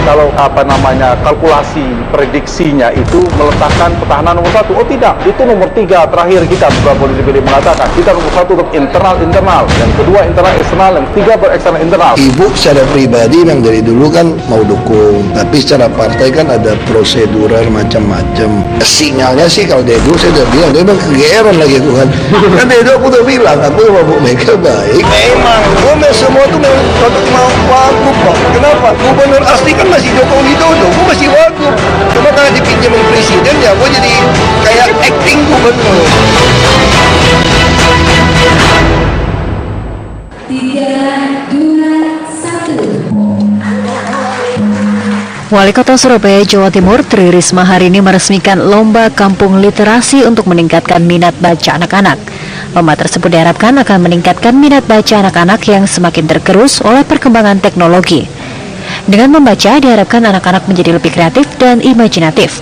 kalau kalkulasi prediksinya itu meletakkan petahana nomor 1. Oh tidak, itu nomor 3 terakhir kita. Beberapa politisi mengatakan kita nomor 1 untuk internal, yang kedua internal eksternal, yang ketiga eksternal internal. Ibu secara pribadi yang dari dulu kan mau dukung, tapi secara partai kan ada prosedural macam-macam. Sinyalnya sih kalau dari dulu saya udah bilang, dia memang kegeeran lagi aku kan. Kan dari dulu aku udah bilang, aku sama Bu Mega baik. Memang, semua tuh memang mau wagub kok. Kenapa? Gubernur asli kan masih Joko Widodo, gue masih wagub. Cuma karena dipinjemin presiden ya gue jadi kayak acting gubernur. 3, 2, 1. Wali Kota Surabaya, Jawa Timur, Tri Risma hari ini meresmikan Lomba Kampung Literasi untuk meningkatkan minat baca anak-anak. Lomba tersebut diharapkan akan meningkatkan minat baca anak-anak yang semakin tergerus oleh perkembangan teknologi. Dengan membaca, diharapkan anak-anak menjadi lebih kreatif dan imajinatif.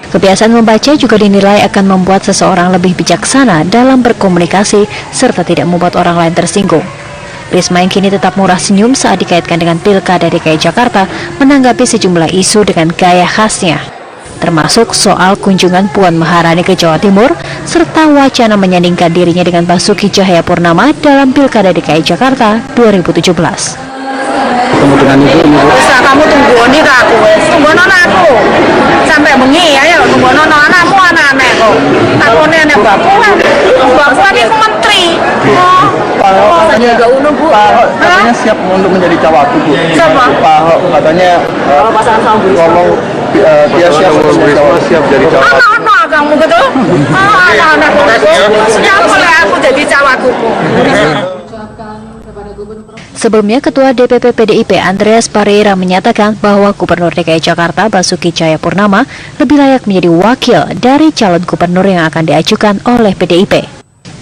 Kebiasaan membaca juga dinilai akan membuat seseorang lebih bijaksana dalam berkomunikasi serta tidak membuat orang lain tersinggung. Risma yang kini tetap murah senyum saat dikaitkan dengan Pilkada DKI Jakarta menanggapi sejumlah isu dengan gaya khasnya, termasuk soal kunjungan Puan Maharani ke Jawa Timur serta wacana menyandingkan dirinya dengan Basuki Cahayapurnama dalam Pilkada DKI Jakarta 2017. Ketemu dengan ibu. Bisa kamu tunggu nih kak aku, tunggu aku sampai bengi ya, tunggu anakmu anak-anak kok. Aku nih anak bapak ini menteri. Pak Ahok katanya siap untuk menjadi cawagup, Bu. Siapa? Pak Ahok katanya Kalau pasangan sama Bu ngomong dia siap untuk menjadi cawagup, siap jadi cawagup. Anak-anak kamu betul? Anak-anak kamu siap oleh aku jadi cawagup. Sebelumnya, Ketua DPP PDIP Andreas Pareira menyatakan bahwa Gubernur DKI Jakarta Basuki Cahayapurnama lebih layak menjadi wakil dari calon gubernur yang akan diajukan oleh PDIP.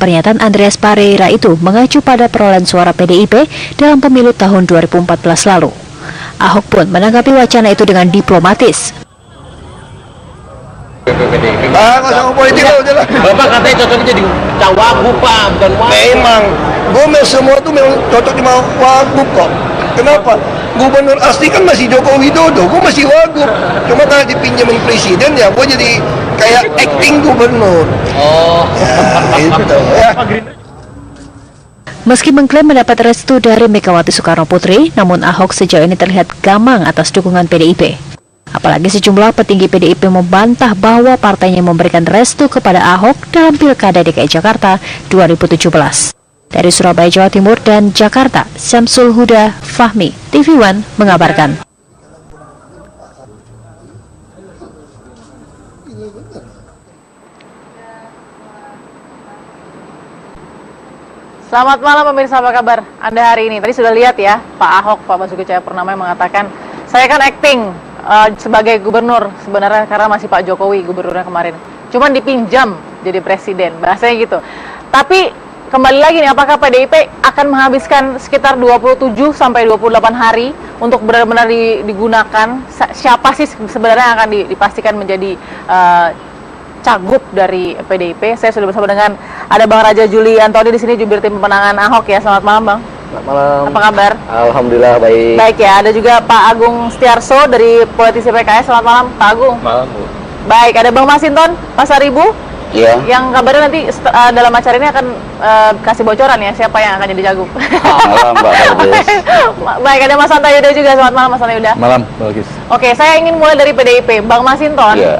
Pernyataan Andreas Pareira itu mengacu pada perolehan suara PDIP dalam pemilu tahun 2014 lalu. Ahok pun menanggapi wacana itu dengan diplomatis. Nggak sama politik lo udah lah. Bapak katanya cocoknya jadi cawagup, Pak, bukan wagub. Memang, gue semua tuh memang cocok di wagub kok. Kenapa? Gubernur asli kan masih Joko Widodo, gue masih wagub. Cuma karena dipinjemin presiden ya gue jadi kayak acting gubernur. Oh. Ya, itu ya. Meski mengklaim mendapat restu dari Megawati Soekarno Putri, namun Ahok sejauh ini terlihat gamang atas dukungan PDIP. Apalagi sejumlah petinggi PDIP membantah bahwa partainya memberikan restu kepada Ahok dalam Pilkada DKI Jakarta 2017. Dari Surabaya, Jawa Timur dan Jakarta, Syamsul Huda Fahmi, TV One mengabarkan. Selamat malam pemirsa, apa kabar Anda hari ini? Tadi sudah lihat ya, Pak Ahok, Pak Basuki Cahayapurnama yang mengatakan, saya kan acting sebagai gubernur sebenarnya karena masih Pak Jokowi gubernurnya kemarin. Cuman dipinjam jadi presiden, bahasanya gitu. Tapi kembali lagi nih, apakah PDIP akan menghabiskan sekitar 27 sampai 28 hari untuk benar-benar digunakan? Siapa sih sebenarnya yang akan dipastikan menjadi cagup dari PDIP? Saya sudah bersama dengan ada Bang Raja Juli Antoni di sini, jubir tim pemenangan Ahok ya. Selamat malam, Bang. Selamat malam. Apa kabar? Alhamdulillah baik. Baik ya. Ada juga Pak Agung Setiarso dari politisi PKS. Selamat malam, Pak Agung. Malam, Bu. Baik, ada Bang Masinton Pasaribu. Iya. Yang kabarnya nanti dalam acara ini akan kasih bocoran ya siapa yang akan jadi cagup. Malam, Mbak Bagus. Baik, ada Mas Santa Yuda juga. Selamat malam, Mas Santa Yuda. Malam, Bagus. Oke, saya ingin mulai dari PDIP. Bang Masinton. Iya.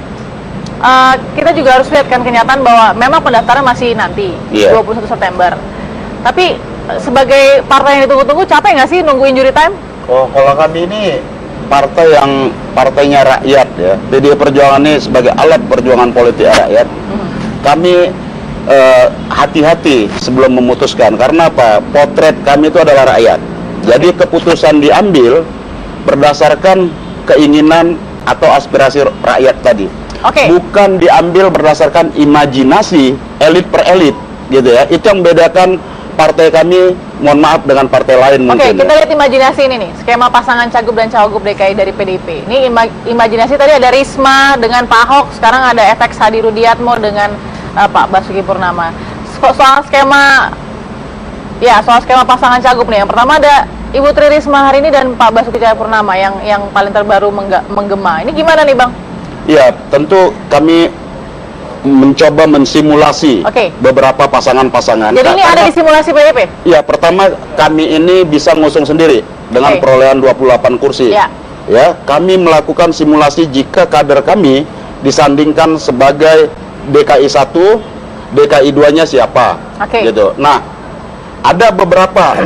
Kita juga harus lihat kan kenyataan bahwa memang pendaftaran masih nanti, 21 September. Tapi sebagai partai yang ditunggu-tunggu, capek nggak sih nunggu injury time? Oh, kalau kami ini partai yang partainya rakyat ya. PDI Perjuangan ini sebagai alat perjuangan politik rakyat. Kami hati-hati sebelum memutuskan. Karena apa? Potret kami itu adalah rakyat. Jadi keputusan diambil berdasarkan keinginan atau aspirasi rakyat tadi. Bukan diambil berdasarkan imajinasi elit per elit, gitu ya. Itu yang membedakan partai kami, mohon maaf, dengan partai lain mungkin. Oke, kita lihat imajinasi ini nih, skema pasangan cagup dan cawagup DKI dari PDIP. Ini imajinasi tadi ada Risma dengan Pak Ahok, sekarang ada FX Hadi Rudiatmo dengan Pak Basuki Purnama. Soal skema pasangan cagup nih, yang pertama ada Ibu Tri Risma hari ini dan Pak Basuki Cahayapurnama yang paling terbaru menggema. Ini gimana nih, Bang? Ya, tentu kami mencoba mensimulasi beberapa pasangan-pasangan. Jadi ini ada di simulasi PDIP? Ya, pertama kami ini bisa ngusung sendiri dengan perolehan 28 kursi. Ya, kami melakukan simulasi jika kader kami disandingkan sebagai DKI 1, DKI 2-nya siapa. Gitu. Nah, ada beberapa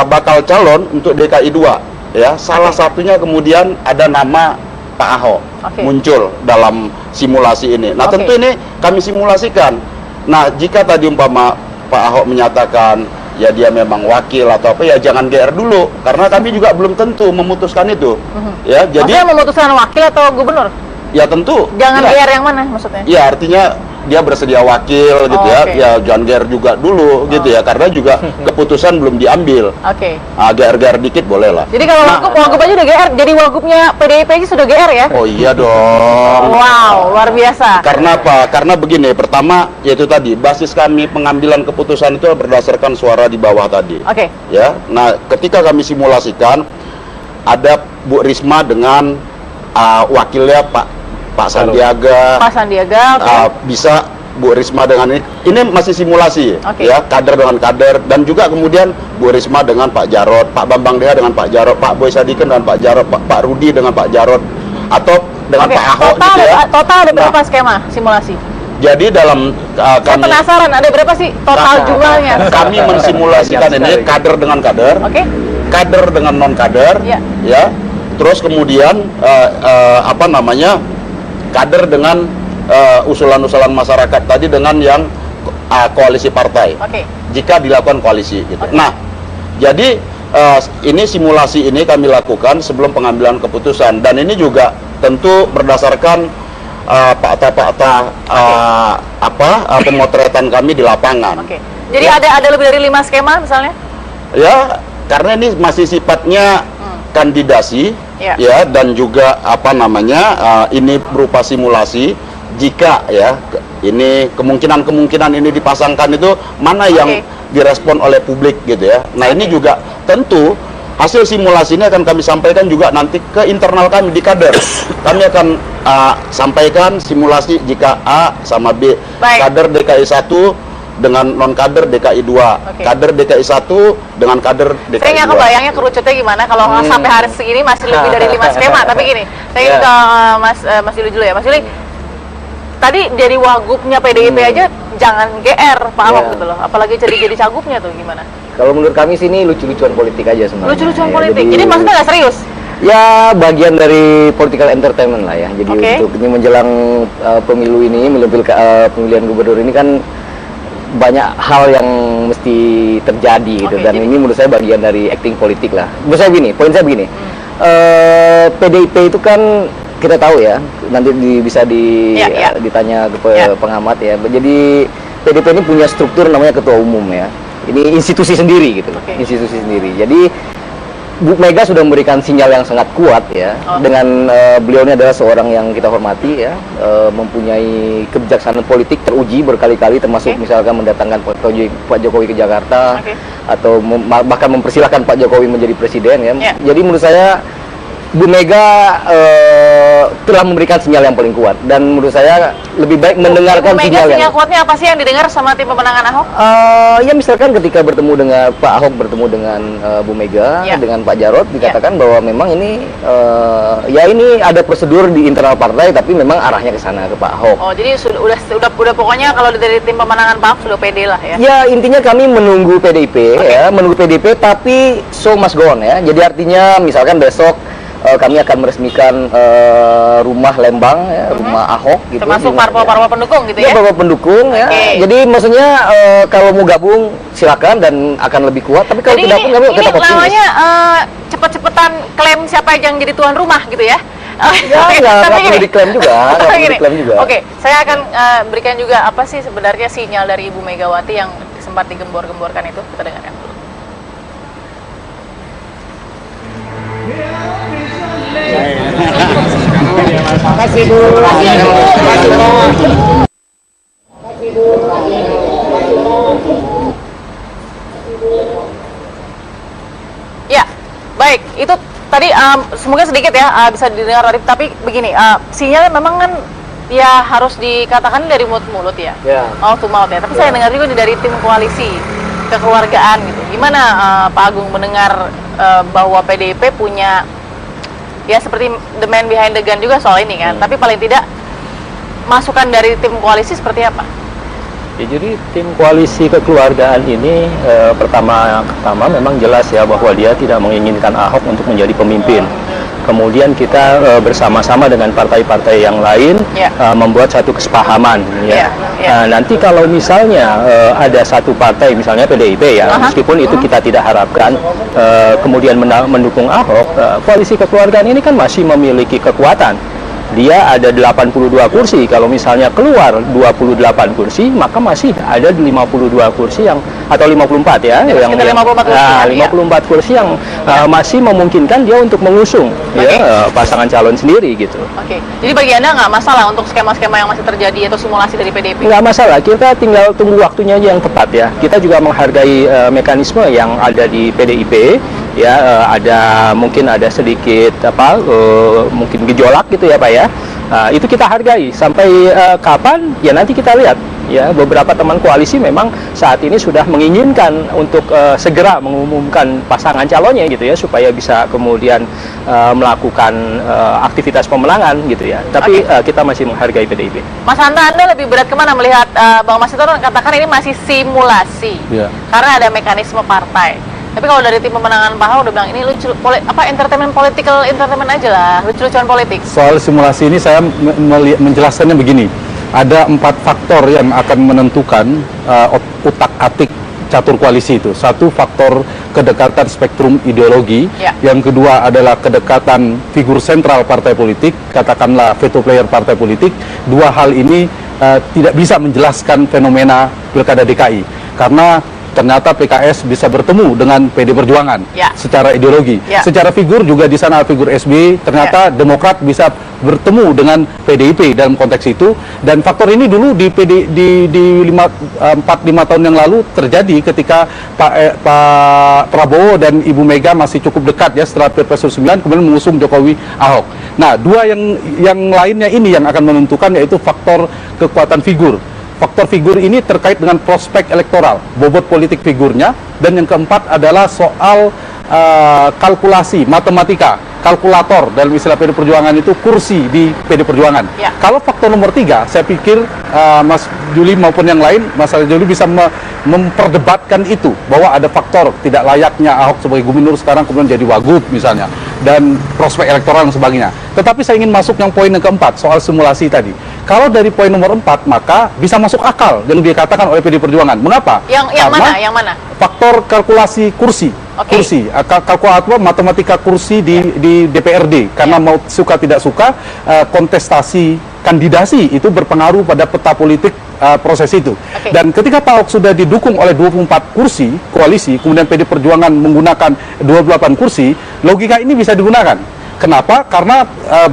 bakal calon untuk DKI 2 ya. Salah satunya kemudian ada nama Pak Ahok muncul dalam simulasi ini. Nah, tentu ini kami simulasikan. Nah, jika tadi umpama Pak Ahok menyatakan ya dia memang wakil atau apa, ya jangan GR dulu karena kami juga belum tentu memutuskan itu. Ya, jadi maksudnya memutuskan wakil atau gubernur? Ya tentu. Jangan GR yang mana maksudnya? Ya, artinya dia bersedia wakil gitu ya jangan GR juga dulu gitu ya, karena juga keputusan belum diambil. GR dikit boleh lah. Jadi kalau wagub aja udah GR, jadi wagubnya PDIP aja sudah GR ya? Oh iya dong. Wow, luar biasa. Karena apa? Karena begini, pertama yaitu tadi basis kami pengambilan keputusan itu berdasarkan suara di bawah tadi. Ya, nah ketika kami simulasikan ada Bu Risma dengan wakilnya Pak Sandiaga. Bisa Bu Risma dengan ini masih simulasi ya, kader dengan kader, dan juga kemudian Bu Risma dengan Pak Jarod, Pak Bambang Deha dengan Pak Jarod, Pak Boy Sadikin dengan Pak Jarod, Pak Rudi dengan Pak Jarod, atau dengan Pak Ahok total, gitu ya. Total ada berapa skema simulasi? Jadi dalam saya penasaran ada berapa sih total jumlahnya? Kami mensimulasikan ini kader dengan kader, kader dengan non kader, ya. Terus kemudian kader dengan usulan-usulan masyarakat tadi dengan yang koalisi partai. Jika dilakukan koalisi gitu. Nah, jadi ini simulasi ini kami lakukan sebelum pengambilan keputusan, dan ini juga tentu berdasarkan fakta-fakta pemotretan kami di lapangan. Jadi ada lebih dari 5 skema misalnya? Ya, karena ini masih sifatnya kandidasi ya, dan juga ini berupa simulasi. Jika ya ini kemungkinan ini dipasangkan, itu mana yang direspon oleh publik gitu ya. Nah, ini juga tentu hasil simulasi ini akan kami sampaikan juga nanti ke internal kami di kader. Kami akan sampaikan simulasi jika A sama B, kader DKI 1 dengan non kader DKI 2, kader DKI 1 dengan kader DKI 2. Saya nggak kebayangnya kerucutnya gimana kalau sampai hari segini masih lebih dari 5 skema. Tapi gini, saya ingin ke Mas Yuli dulu ya. Mas Yuli, tadi jadi wagubnya PDIP aja jangan GR Pak Ahok gitu loh, apalagi jadi cagupnya tuh gimana? Kalau menurut kami sih ini lucu-lucuan politik aja sebenarnya. Lucu-lucuan politik. Jadi maksudnya nggak serius? Ya, bagian dari political entertainment lah ya. Jadi untuk ini menjelang pemilu ini, pemilihan gubernur ini kan banyak hal yang mesti terjadi gitu, dan ini menurut saya bagian dari acting politik lah. Menurut saya begini, poin saya begini, PDIP itu kan kita tahu ya, nanti bisa ditanya ke pengamat ya. Jadi PDIP ini punya struktur namanya ketua umum ya. Ini institusi sendiri gitu, institusi sendiri. Jadi Bu Mega sudah memberikan sinyal yang sangat kuat ya, dengan beliau ini adalah seorang yang kita hormati ya, mempunyai kebijaksanaan politik teruji berkali-kali, termasuk misalkan mendatangkan Pak Jokowi ke Jakarta, atau bahkan mempersilahkan Pak Jokowi menjadi presiden ya. Jadi menurut saya Bu Mega telah memberikan sinyal yang paling kuat, dan menurut saya lebih baik mendengarkan sinyal kuatnya apa sih yang didengar sama tim pemenangan Ahok? Ya misalkan ketika bertemu dengan Pak Ahok, bertemu dengan Bu Mega, dengan Pak Jarod, dikatakan bahwa memang ini ya ini ada prosedur di internal partai, tapi memang arahnya ke sana, ke Pak Ahok. Oh, jadi udah pokoknya kalau dari tim pemenangan Pak Ahok sudah pede lah ya? Ya, intinya kami menunggu PDIP ya, menunggu PDIP, tapi show must go on ya. Jadi artinya misalkan besok kami akan meresmikan rumah Lembang ya, rumah Ahok gitu. Termasuk parpol-parpol pendukung gitu ya? Ya, parpol pendukung ya. Jadi maksudnya kalau mau gabung silakan, dan akan lebih kuat. Tapi kalau tidak pun kami tetap optimis. Ini namanya cepet-cepetan klaim siapa yang jadi tuan rumah gitu ya? Ya, nggak perlu diklaim juga. Oke, saya akan berikan juga apa sih sebenarnya sinyal dari Ibu Megawati yang sempat digembor-gemborkan itu. Kita dengarkan dulu. Makasih Bu. semoga sedikit ya bisa didengar tapi begini, sinyal memang kan ya harus dikatakan dari mulut ke mulut ya, mouth to mouth ya. Tapi saya dengar juga dari tim koalisi kekeluargaan gitu. Gimana Pak Agung mendengar bahwa PDIP punya ya seperti the man behind the gun juga soal ini kan? Tapi paling tidak masukan dari tim koalisi seperti apa? Ya, jadi tim koalisi kekeluargaan ini pertama memang jelas ya bahwa dia tidak menginginkan Ahok untuk menjadi pemimpin. Kemudian kita bersama-sama dengan partai-partai yang lain membuat satu kesepahaman ya. Nanti kalau misalnya ada satu partai misalnya PDIP ya, meskipun itu kita tidak harapkan kemudian mendukung Ahok, koalisi kekeluargaan ini kan masih memiliki kekuatan. Dia ada 82 kursi, kalau misalnya keluar 28 kursi, maka masih ada 52 kursi yang, atau 54 ya, yang 54 kursi, 54 kursi yang masih memungkinkan dia untuk mengusung ya, pasangan calon sendiri gitu. Jadi bagi Anda nggak masalah untuk skema-skema yang masih terjadi atau simulasi dari PDIP? Nggak masalah, kita tinggal tunggu waktunya aja yang tepat ya. Kita juga menghargai mekanisme yang ada di PDIP. Ya, mungkin ada sedikit mungkin gejolak gitu ya Pak ya. Itu kita hargai sampai kapan ya nanti kita lihat ya. Beberapa teman koalisi memang saat ini sudah menginginkan untuk segera mengumumkan pasangan calonnya gitu ya, supaya bisa kemudian melakukan aktivitas pemenangan gitu ya. Tapi kita masih menghargai PDIP. Mas Hanta, Anda lebih berat kemana melihat Bang Masinton katakan ini masih simulasi karena ada mekanisme partai. Tapi kalau dari tim pemenangan Pak Ahok udah bilang ini lucu, political entertainment aja lah, lucu-lucuan politik. Soal simulasi ini saya menjelaskannya begini, ada 4 faktor yang akan menentukan utak-atik catur koalisi itu. Satu, faktor kedekatan spektrum ideologi. Yang kedua adalah kedekatan figur sentral partai politik, katakanlah veto player partai politik. Dua hal ini tidak bisa menjelaskan fenomena Pilkada DKI, karena ternyata PKS bisa bertemu dengan PD Perjuangan secara ideologi, secara figur juga di sana figur SBY, ternyata Demokrat bisa bertemu dengan PDIP dalam konteks itu. Dan faktor ini dulu di 4-5 tahun yang lalu terjadi ketika Pak Prabowo dan Ibu Mega masih cukup dekat ya setelah Pilpres 9 kemudian mengusung Jokowi Ahok. Nah, dua yang lainnya ini yang akan menentukan, yaitu faktor kekuatan figur. Faktor figur ini terkait dengan prospek elektoral, bobot politik figurnya. Dan yang keempat adalah soal kalkulasi, matematika, kalkulator dalam istilah PD Perjuangan itu kursi di PD Perjuangan. Kalau faktor nomor 3, saya pikir Mas Juli maupun yang lain, Mas Juli bisa memperdebatkan itu, bahwa ada faktor tidak layaknya Ahok sebagai gubernur sekarang kemudian jadi wagub misalnya, dan prospek elektoral dan sebagainya. Tetapi saya ingin masuk yang poin yang keempat, soal simulasi tadi. Kalau dari poin nomor 4, maka bisa masuk akal yang dikatakan oleh PD Perjuangan. Mengapa? Yang mana? Faktor kalkulasi kursi. Kursi, kalkulator matematika kursi di DPRD, karena mau suka tidak suka kontestasi kandidasi itu berpengaruh pada peta politik proses itu. Dan ketika Pak Ahok sudah didukung oleh 24 kursi koalisi, kemudian PD Perjuangan menggunakan 28 kursi, logika ini bisa digunakan. Kenapa? Karena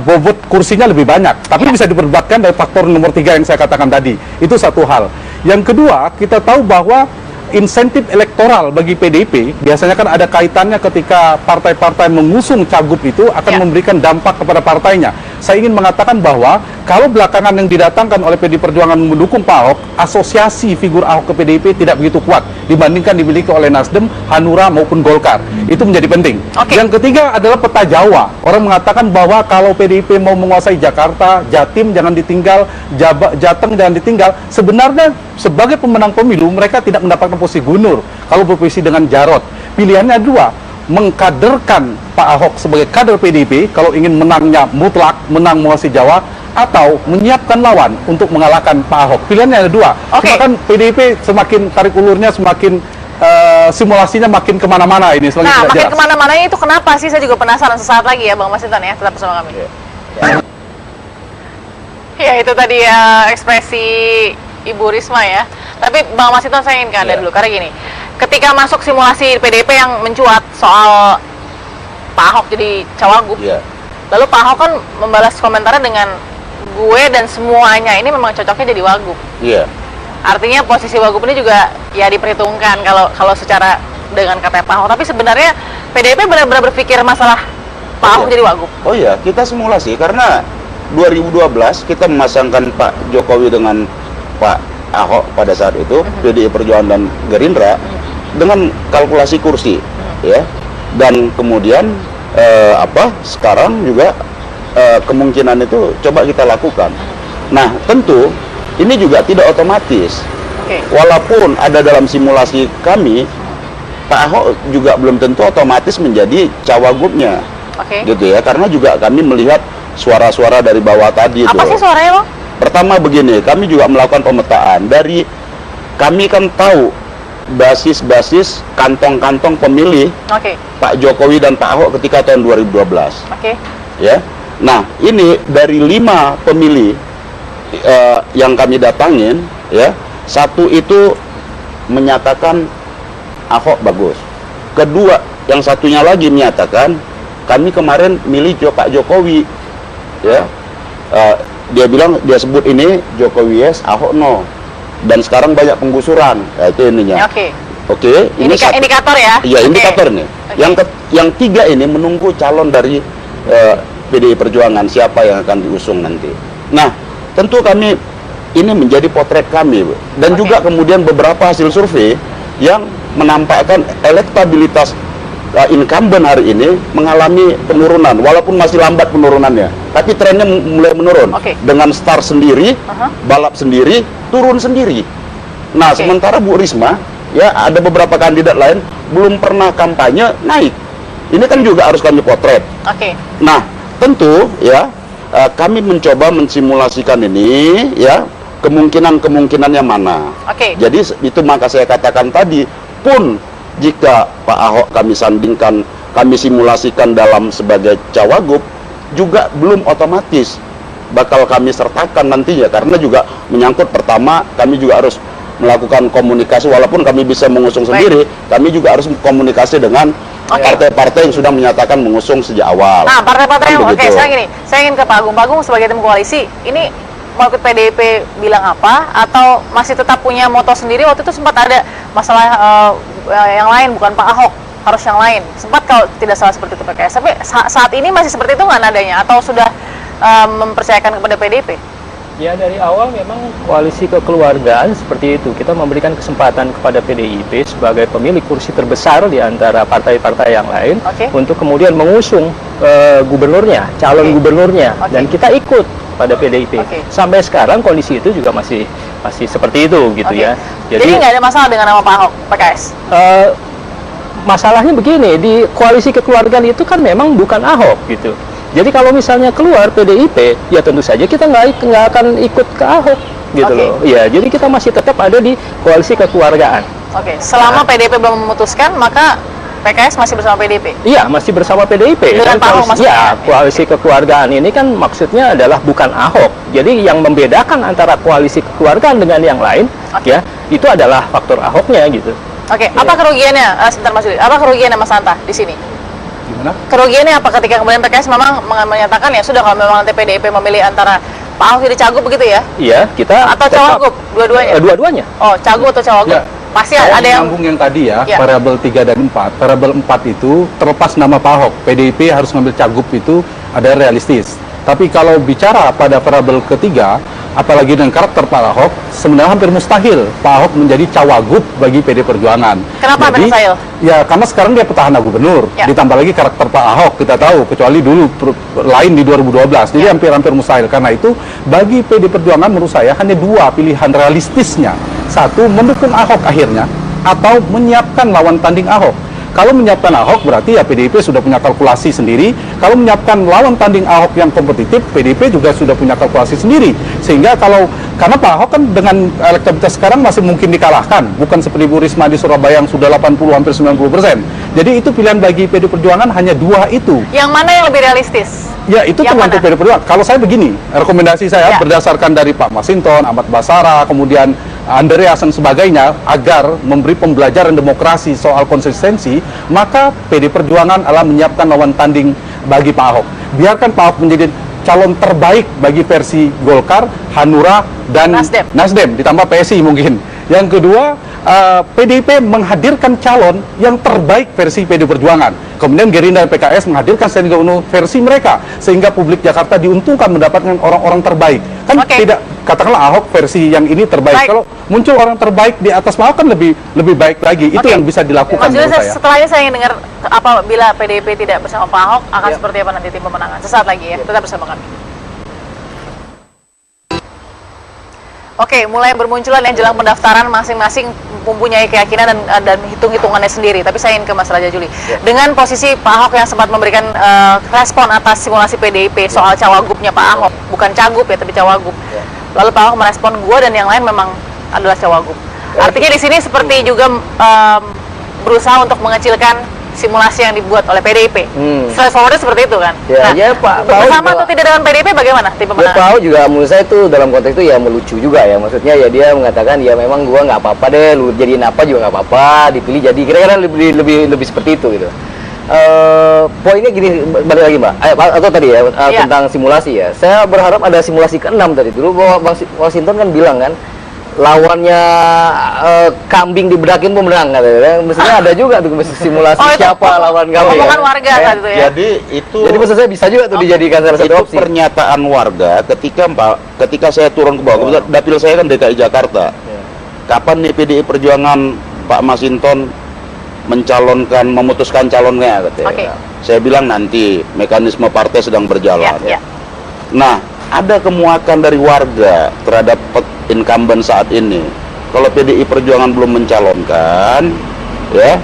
bobot kursinya lebih banyak, tapi bisa diperdebatkan dari faktor nomor 3 yang saya katakan tadi. Itu satu hal. Yang kedua, kita tahu bahwa insentif elektoral bagi PDIP biasanya kan ada kaitannya ketika partai-partai mengusung cagup itu akan memberikan dampak kepada partainya. Saya ingin mengatakan bahwa kalau belakangan yang didatangkan oleh PD Perjuangan mendukung Pak Ahok, asosiasi figur Ahok ke PDIP tidak begitu kuat dibandingkan dimiliki oleh Nasdem, Hanura maupun Golkar. Itu menjadi penting. Yang ketiga adalah peta Jawa. Orang mengatakan bahwa kalau PDIP mau menguasai Jakarta, Jatim jangan ditinggal, Jateng jangan ditinggal. Sebenarnya sebagai pemenang pemilu mereka tidak mendapatkan posisi gubernur kalau berposisi dengan Jarot. Pilihannya dua, mengkaderkan Pak Ahok sebagai kader PDIP kalau ingin menangnya mutlak, menang menguasai Jawa, atau menyiapkan lawan untuk mengalahkan Pak Ahok. Pilihannya ada dua. Cuma kan PDIP semakin tarik ulurnya, semakin simulasinya makin kemana-mana ini. Nah, makin kemana-mana itu kenapa sih? Saya juga penasaran. Sesaat lagi ya Bang Masinton ya, tetap bersama kami. Ya, itu tadi ya ekspresi Ibu Risma ya. Tapi Bang Masinton saya ingin ke Anda dulu, karena gini, ketika masuk simulasi PDIP yang mencuat soal Pak Ahok jadi cawagup, lalu Pak Ahok kan membalas komentarnya dengan gue dan semuanya ini memang cocoknya jadi wagub. Artinya posisi wagub ini juga ya diperhitungkan kalau secara dengan kata Pak Ahok. Tapi sebenarnya PDIP benar-benar berpikir masalah Pak Ahok jadi wagub? Oh iya, kita simulasi karena 2012 kita memasangkan Pak Jokowi dengan Pak Ahok pada saat itu, PDI Perjuangan dan Gerindra dengan kalkulasi kursi, ya. Dan kemudian sekarang juga kemungkinan itu coba kita lakukan. Nah, tentu ini juga tidak otomatis. Walaupun ada dalam simulasi kami, Pak Ahok juga belum tentu otomatis menjadi cawagupnya, gitu ya. Karena juga kami melihat suara-suara dari bawah tadi. Apa sih suaranya, Bang? Pertama begini, kami juga melakukan pemetaan. Dari kami kan tahu basis-basis kantong-kantong pemilih Pak Jokowi dan Pak Ahok ketika tahun 2012. Ya. Nah, ini dari 5 pemilih yang kami datangin, ya, 1 itu menyatakan Ahok bagus. Kedua, yang satunya lagi menyatakan kami kemarin milih Pak Jokowi, ya. Dia bilang, dia sebut ini Jokowi yes, Ahok no. Dan sekarang banyak penggusuran, itu ininya. Oke. Ini indikator ya? Iya, indikator nih. Yang 3 ini menunggu calon dari PDI Perjuangan, siapa yang akan diusung nanti. Nah, tentu kami ini menjadi potret kami, dan juga kemudian beberapa hasil survei yang menampakkan elektabilitas incumbent hari ini mengalami penurunan, walaupun masih lambat penurunannya, tapi trennya mulai menurun. Dengan start sendiri, balap sendiri, turun sendiri. Nah, sementara Bu Risma, ya, ada beberapa kandidat lain belum pernah kampanye naik. Ini kan juga harus kami potret. Nah, tentu ya, kami mencoba mensimulasikan ini, ya, kemungkinan yang mana. Jadi itu maka saya katakan tadi, pun jika Pak Ahok kami sandingkan, kami simulasikan dalam sebagai cawagub, juga belum otomatis bakal kami sertakan nantinya, karena juga menyangkut, pertama kami juga harus melakukan komunikasi, walaupun kami bisa mengusung sendiri, kami juga harus komunikasi dengan partai-partai yang sudah menyatakan mengusung sejak awal. Nah, partai-partai yang saya ingin ke Pak Agung. Pak Agung sebagai tim koalisi, ini mau ikut PDIP bilang apa, atau masih tetap punya moto sendiri? Waktu itu sempat ada masalah yang lain, bukan Pak Ahok, harus yang lain. Sempat kalau tidak salah seperti itu PKS. Tapi saat ini masih seperti itu nggak nadanya, atau sudah mempercayakan kepada PDIP? Ya, dari awal memang koalisi kekeluargaan seperti itu. Kita memberikan kesempatan kepada PDIP sebagai pemilik kursi terbesar di antara partai-partai yang lain untuk kemudian mengusung gubernurnya, calon gubernurnya, dan kita ikut pada PDIP. Sampai sekarang kondisi itu juga masih seperti itu, gitu ya. Jadi nggak ada masalah dengan nama Pak Ahok, PKS? Masalahnya begini, di koalisi kekeluargaan itu kan memang bukan Ahok, gitu. Jadi kalau misalnya keluar PDIP, ya tentu saja kita nggak akan ikut ke Ahok, gitu loh. Ya, jadi kita masih tetap ada di koalisi kekeluargaan. Selama PDIP belum memutuskan, maka PKS masih bersama PDIP? Iya, masih bersama PDIP. Dengan Pak Ahok maksudnya? Ya, koalisi kekeluargaan ini kan maksudnya adalah bukan Ahok. Jadi yang membedakan antara koalisi kekeluargaan dengan yang lain, ya, itu adalah faktor Ahoknya, gitu. Apa kerugiannya? Sebentar Mas Yuli, apa kerugiannya Mas Hanta di sini? Gimana? Kerugiannya apa ketika kemudian PKS memang menyatakan ya sudah, kalau memang nanti PDIP memilih antara Pak Ahok jadi cagup begitu ya? Iya, kita atau cawagup, dua-duanya? Dua-duanya. Oh, cagup atau cawagup? Ya. Pasti ada yang nyambung yang tadi ya, variabel 3 dan 4. Variabel 4 itu terlepas nama Pak Ahok, PDIP harus ngambil cagup, itu ada realistis. Tapi kalau bicara pada variabel ketiga, apalagi dengan karakter Pak Ahok, sebenarnya hampir mustahil Pak Ahok menjadi cawagup bagi PD Perjuangan. Kenapa hampir mustahil? Ya, karena sekarang dia petahana gubernur, ditambah lagi karakter Pak Ahok, kita tahu, kecuali dulu lain di 2012, jadi hampir mustahil. Karena itu, bagi PD Perjuangan menurut saya hanya 2 pilihan realistisnya. Satu, mendukung Ahok akhirnya, atau menyiapkan lawan tanding Ahok. Kalau menyiapkan Ahok berarti ya PDIP sudah punya kalkulasi sendiri. Kalau menyiapkan lawan tanding Ahok yang kompetitif, PDIP juga sudah punya kalkulasi sendiri. Sehingga karena Pak Ahok kan dengan elektabilitas sekarang masih mungkin dikalahkan, bukan seperti Bu Risma di Surabaya yang sudah 80 hampir 90%. Jadi itu pilihan bagi PD Perjuangan hanya 2 itu. Yang mana yang lebih realistis? Ya, itu tergantung PD Perjuangan. Kalau saya begini, rekomendasi saya berdasarkan dari Pak Masinton, Ahmad Basara, kemudian Andreas dan sebagainya, agar memberi pembelajaran demokrasi soal konsistensi, maka PD Perjuangan adalah menyiapkan lawan tanding bagi Pak Ahok. Biarkan Pak Ahok menjadi calon terbaik bagi versi Golkar, Hanura, dan Nasdem ditambah PSI mungkin. Yang kedua, PDIP menghadirkan calon yang terbaik versi PD Perjuangan. Kemudian Gerindra dan PKS menghadirkan Sandiaga Uno versi mereka, sehingga publik Jakarta diuntungkan mendapatkan orang-orang terbaik. Kan tidak, katakanlah Ahok versi yang ini terbaik. Kalau muncul orang terbaik di atas Ahok kan lebih baik lagi. Itu yang bisa dilakukan menurut saya. Setelah ini saya ingin dengar apabila PDIP tidak bersama Pak Ahok akan seperti apa nanti tim pemenangan. Sesaat lagi ya, tetap bersama kami. Oke, mulai bermunculan yang jelang pendaftaran masing-masing mempunyai keyakinan dan hitung-hitungannya sendiri. Tapi saya ingin ke Mas Raja Juli. Dengan posisi Pak Ahok yang sempat memberikan respon atas simulasi PDIP soal cawagupnya Pak Ahok, bukan cagup ya, tapi cawagup. Lalu Pak Ahok merespon gua dan yang lain memang adalah cawagup. Artinya di sini seperti juga berusaha untuk mengecilkan simulasi yang dibuat oleh PDIP. Straightforwardnya seperti itu kan? Ya, Pak bersama atau tidak dengan PDIP bagaimana tim pemenangan? Pak Ahok juga menurut saya itu dalam konteks itu ya melucu juga ya. Maksudnya ya dia mengatakan ya memang gua nggak apa-apa deh, lu jadiin apa juga nggak apa-apa, dipilih jadi. Kira-kira lebih seperti itu gitu. Poinnya gini, balik lagi Mbak, atau tadi ya tentang simulasi ya. Saya berharap ada simulasi ke-6 tadi dulu bahwa Bang Washington kan bilang kan lawannya kambing dibedakin pemenang katanya. Mestinya ada juga tuh simulasi siapa lawan kambing. Omongan warga kan itu ya. Jadi maksud saya bisa juga tuh dijadikan salah satu opsi. Pernyataan warga ketika saya turun ke bawah, dapil saya kan DKI Jakarta. Kapan nih PDI Perjuangan Pak Masinton memutuskan calonnya katanya. Saya bilang nanti mekanisme partai sedang berjalan. Nah, ada kemuakan dari warga terhadap incumbent saat ini. Kalau PDI Perjuangan belum mencalonkan, ya